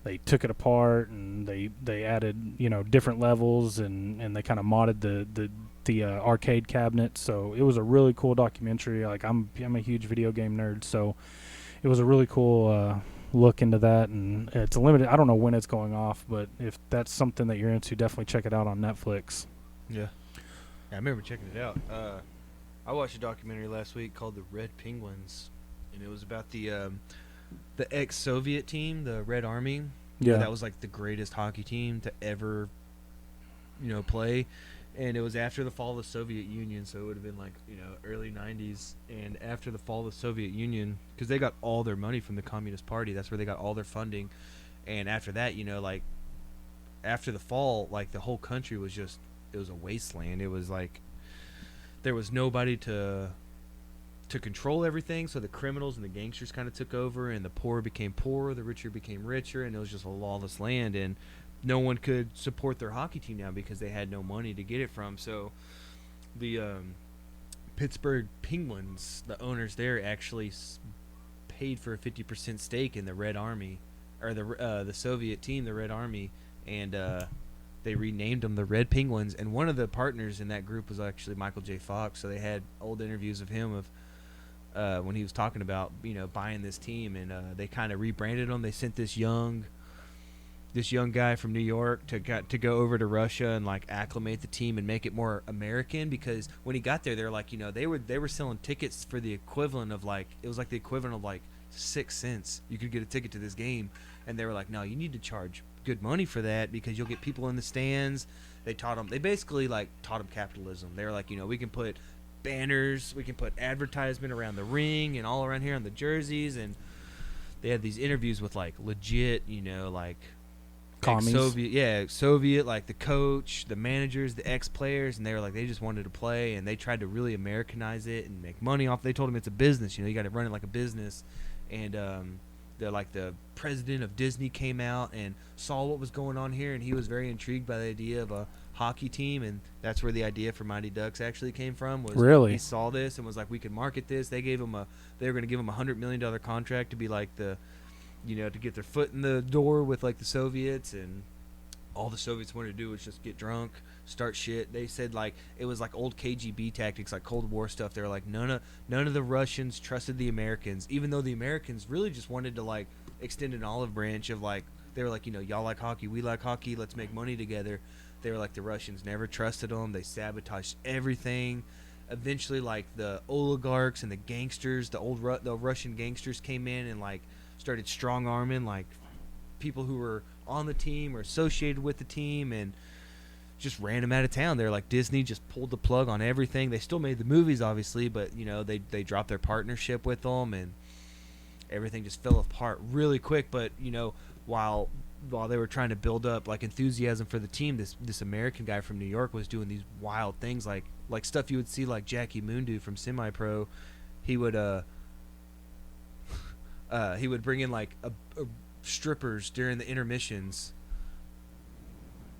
they took it apart and they added different levels, and they kind of modded the arcade cabinet. So it was a really cool documentary. Like I'm a huge video game nerd, so it was a really cool look into that. And it's a limited, I don't know when it's going off, but if that's something that you're into, definitely check it out on Netflix. Yeah, I remember checking it out. I watched a documentary last week called The Red Penguins, and it was about the ex-Soviet team, the Red Army. Yeah, That was like the greatest hockey team to ever play. And it was after the fall of the Soviet Union, so it would have been like early 90s. And after the fall of the Soviet Union, because they got all their money from the Communist Party, that's where they got all their funding. And after that, like after the fall, like the whole country was just, it was a wasteland. It was like there was nobody to control everything, so the criminals and the gangsters kind of took over, and the poor became poorer, the richer became richer, and it was just a lawless land. And no one could support their hockey team now because they had no money to get it from. So the Pittsburgh Penguins, the owners there, actually paid for a 50% stake in the Red Army, or the Soviet team, the Red Army, and they renamed them the Red Penguins. And one of the partners in that group was actually Michael J. Fox. So they had old interviews of him when he was talking about buying this team, and they kind of rebranded them. They sent this young guy from New York to go over to Russia and like acclimate the team and make it more American, because when he got there, they're like they were selling tickets for the equivalent of like, it was like the equivalent of like 6 cents. You could get a ticket to this game, and they were like, no, you need to charge good money for that because you'll get people in the stands. They basically like taught them capitalism. They were like, we can put banners, we can put advertisement around the ring and all around here on the jerseys. And they had these interviews with like legit like commies. Soviet, like the coach, the managers, the ex-players, and they were like, they just wanted to play, and they tried to really Americanize it and make money off. They told him it's a business, you got to run it like a business. And the president of Disney came out and saw what was going on here, and he was very intrigued by the idea of a hockey team, and that's where the idea for Mighty Ducks actually came from. Was really? He saw this and was like, we can market this. They were going to give him $100 million contract to be like to get their foot in the door with like the Soviets, and all the Soviets wanted to do was just get drunk, start shit. They said like it was like old KGB tactics, like Cold War stuff. They were like, none of the Russians trusted the Americans, even though the Americans really just wanted to like extend an olive branch of like, they were like, y'all like hockey, we like hockey, let's make money together. They were like, the Russians never trusted them. They sabotaged everything. Eventually, like the oligarchs and the gangsters, the Russian gangsters came in and like started strong arming like people who were on the team or associated with the team, and just ran them out of town. They're like, Disney just pulled the plug on everything. They still made the movies, obviously, but they dropped their partnership with them, and everything just fell apart really quick. But while they were trying to build up like enthusiasm for the team, this American guy from New York was doing these wild things, like stuff you would see like Jackie Moon do from Semi Pro. He would bring in like strippers during the intermissions.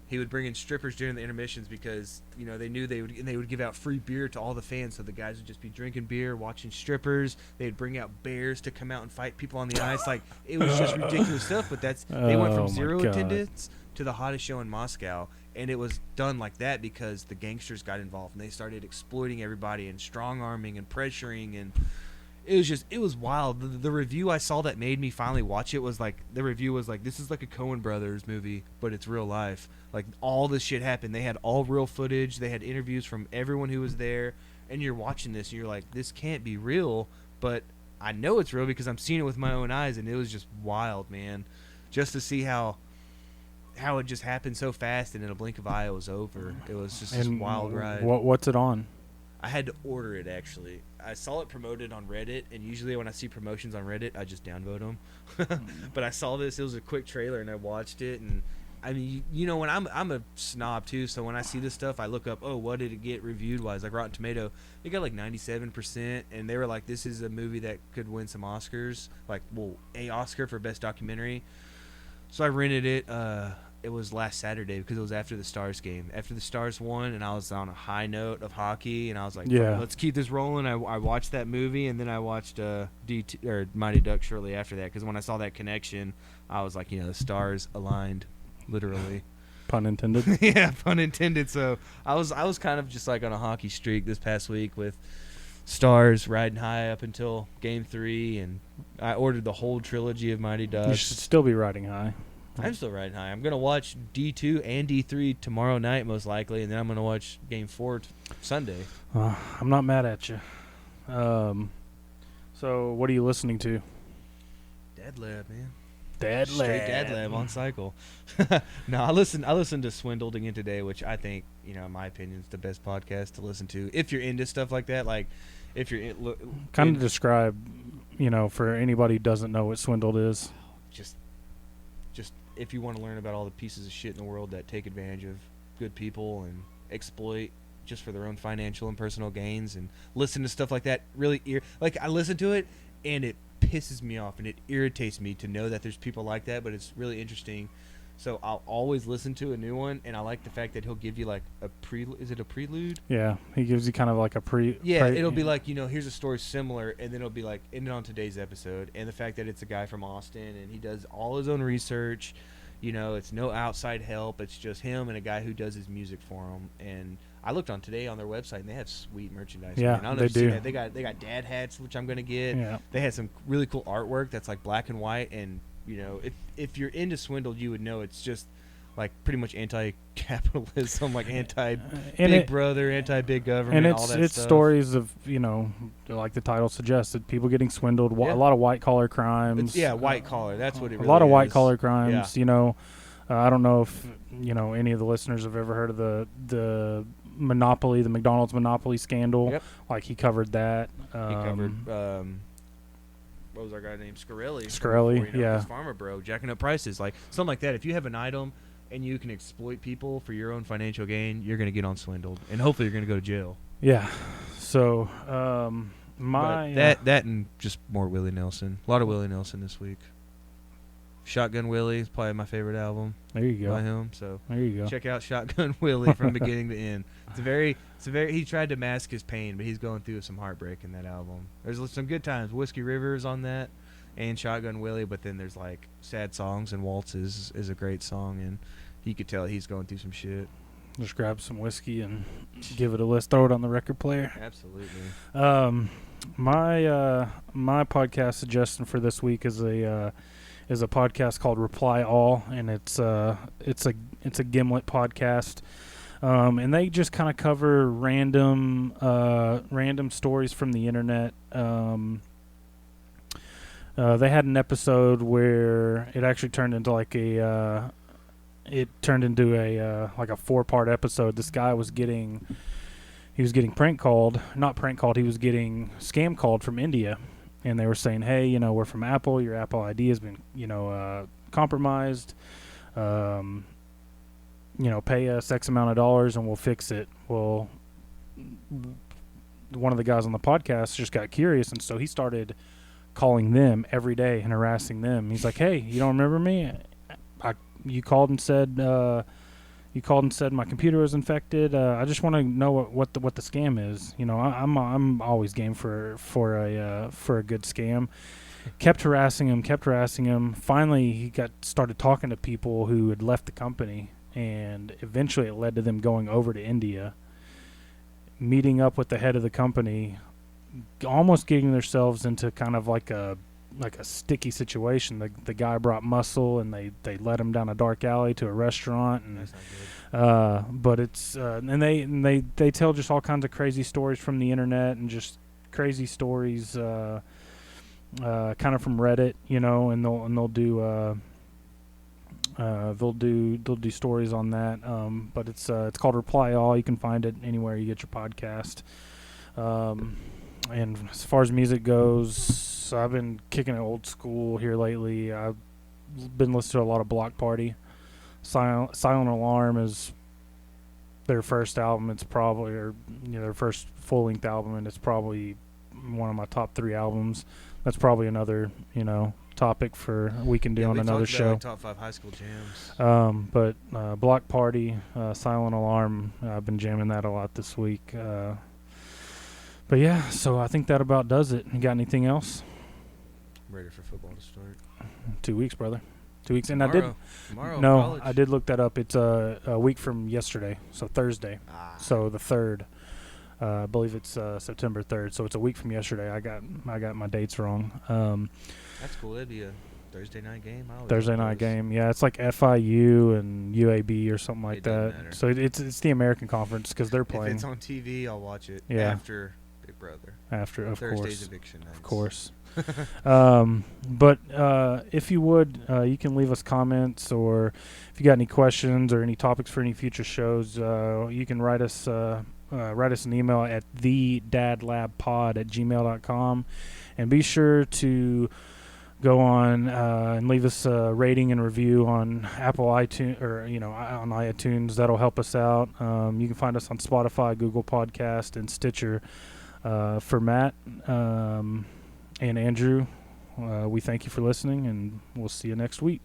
He would bring in strippers during the intermissions because they knew they would give out free beer to all the fans, so the guys would just be drinking beer, watching strippers. They'd bring out bears to come out and fight people on the ice. Like, it was just ridiculous stuff. But they went from zero attendance to the hottest show in Moscow, and it was done like that because the gangsters got involved and they started exploiting everybody and strong arming and pressuring, and it was wild. The review I saw that made me finally watch it was like, the review was like, this is like a Coen Brothers movie, but it's real life. Like, all this shit happened. They had all real footage. They had interviews from everyone who was there. And you're watching this, and you're like, this can't be real. But I know it's real because I'm seeing it with my own eyes, and it was just wild, man. Just to see how it just happened so fast, and in a blink of an eye, it was over. It was just this wild ride. What's it on? I had to order it, actually. I saw it promoted on Reddit, and usually when I see promotions on Reddit, I just downvote them. But I saw this. It was a quick trailer, and I watched it. And, I mean, you know, when I'm a snob, too, so when I see this stuff, I look up, oh, what did it get reviewed-wise? Like Rotten Tomato, it got like 97%, and they were like, this is a movie that could win some Oscars. Like, well, a Oscar for Best Documentary. So I rented it. It was last Saturday because it was after the Stars game. After the Stars won, and I was on a high note of hockey, and I was like, yeah, let's keep this rolling. I watched that movie, and then I watched Mighty Ducks shortly after that, because when I saw that connection, I was like, you know, the stars aligned, literally. Pun intended. Yeah, pun intended. So I was kind of just like on a hockey streak this past week with Stars riding high up until Game 3, and I ordered the whole trilogy of Mighty Ducks. You should still be riding high. I'm still riding high. I'm going to watch D2 and D3 tomorrow night, most likely, and then I'm going to watch Game 4 Sunday. I'm not mad at you. So what are you listening to? Dad Lab, man. Dad Lab. Straight Dad Lab on cycle. No, I listened to Swindled again today, which I think, you know, in my opinion, is the best podcast to listen to. If you're into stuff like that, like, if you're... kind of describe, you know, for anybody who doesn't know what Swindled is. Just if you want to learn about all the pieces of shit in the world that take advantage of good people and exploit just for their own financial and personal gains, and listen to stuff like that, really like, I listen to it and it pisses me off and it irritates me to know that there's people like that, but it's really interesting. So I'll always listen to a new one, and I like the fact that he'll give you like a is it a prelude? Yeah, he gives you kind of like a it'll be like, you know, here's a story similar, and then it'll be like, ended on today's episode, and the fact that it's a guy from Austin, and he does all his own research, you know, it's no outside help, it's just him and a guy who does his music for him. And I looked on today on their website, and they have sweet merchandise. Yeah, man. I don't know they if you've do. seen that. They got dad hats, which I'm gonna get. Yeah. They had some really cool artwork that's like black and white, and you know, if you're into Swindled, you would know it's just like pretty much anti-capitalism, like anti-big brother, anti-big government, and all that it's stuff. Stories of, you know, like the title suggested, people getting swindled, a lot of white-collar crimes. White collar, that's what it really is. A lot of white-collar crimes, yeah. You know. I don't know if, you know, any of the listeners have ever heard of the Monopoly, the McDonald's Monopoly scandal. Yep. Like, he covered that. He covered... what was our guy named? Scarelli, yeah. His Pharma Bro, jacking up prices, like something like that. If you have an item and you can exploit people for your own financial gain, you're going to get on Swindled, and hopefully you're going to go to jail. Yeah. So, that and just more Willie Nelson. A lot of Willie Nelson this week. Shotgun Willie is probably my favorite album. There you go. By him. So there you go. Check out Shotgun Willie from beginning to end. It's a very. He tried to mask his pain, but he's going through some heartbreak in that album. There's some good times. Whiskey River is on that, and Shotgun Willie. But then there's like sad songs, and Waltzes is a great song, and you could tell he's going through some shit. Just grab some whiskey and give it a list. Throw it on the record player. Absolutely. My podcast suggestion for this week is a podcast called Reply All, and it's a Gimlet podcast, and they just kind of cover random stories from the internet. They had an episode where it actually turned into like a 4-part episode. This guy was getting prank called, not prank called. He was getting scam called from India. And they were saying, hey, you know, we're from Apple. Your Apple ID has been, you know, compromised. You know, pay us X amount of dollars and we'll fix it. Well, one of the guys on the podcast just got curious, and so he started calling them every day and harassing them. He's like, hey, you don't remember me? You called and said my computer was infected. I just want to know what the scam is. You know, I'm always game for a good scam. Kept harassing him. Finally, he started talking to people who had left the company, and eventually it led to them going over to India, meeting up with the head of the company, almost getting themselves into kind of like a sticky situation. The guy brought muscle, and they led him down a dark alley to a restaurant, and That's not good. but it's and they tell just all kinds of crazy stories from the internet, and just crazy stories kind of from Reddit, you know, and they'll do stories on that. But it's called Reply All. You can find it anywhere you get your podcast. And as far as music goes, I've been kicking it old school here lately. I've been listening to a lot of Block Party. Silent Alarm is their first album. It's probably, or their first full length album, and it's probably one of my top 3 albums. That's probably another topic for we can do on another show. Like top 5 high school jams. But Block Party, Silent Alarm, I've been jamming that a lot this week. But yeah, so I think that about does it. You got anything else? I'm ready for football to start. 2 weeks, brother. 2 weeks, and Tomorrow. No, College. I did look that up. It's a week from yesterday, so Thursday. So the 3rd. I believe it's September 3rd. So it's a week from yesterday. I got my dates wrong. That's cool. That'd be a Thursday night game. Thursday night game. Yeah, it's like FIU and UAB or something like that. Matter. So it's the American Conference because they're playing. If it's on TV, I'll watch it. Yeah. After Big Brother. After, of Thursday's course. eviction nights. Of course. But if you would, you can leave us comments, or if you got any questions or any topics for any future shows, you can write us an email at thedadlabpod@gmail.com, and be sure to go on and leave us a rating and review on Apple iTunes, or on iTunes. That'll help us out. You can find us on Spotify, Google Podcast, and Stitcher. For Matt and Andrew, we thank you for listening, and we'll see you next week.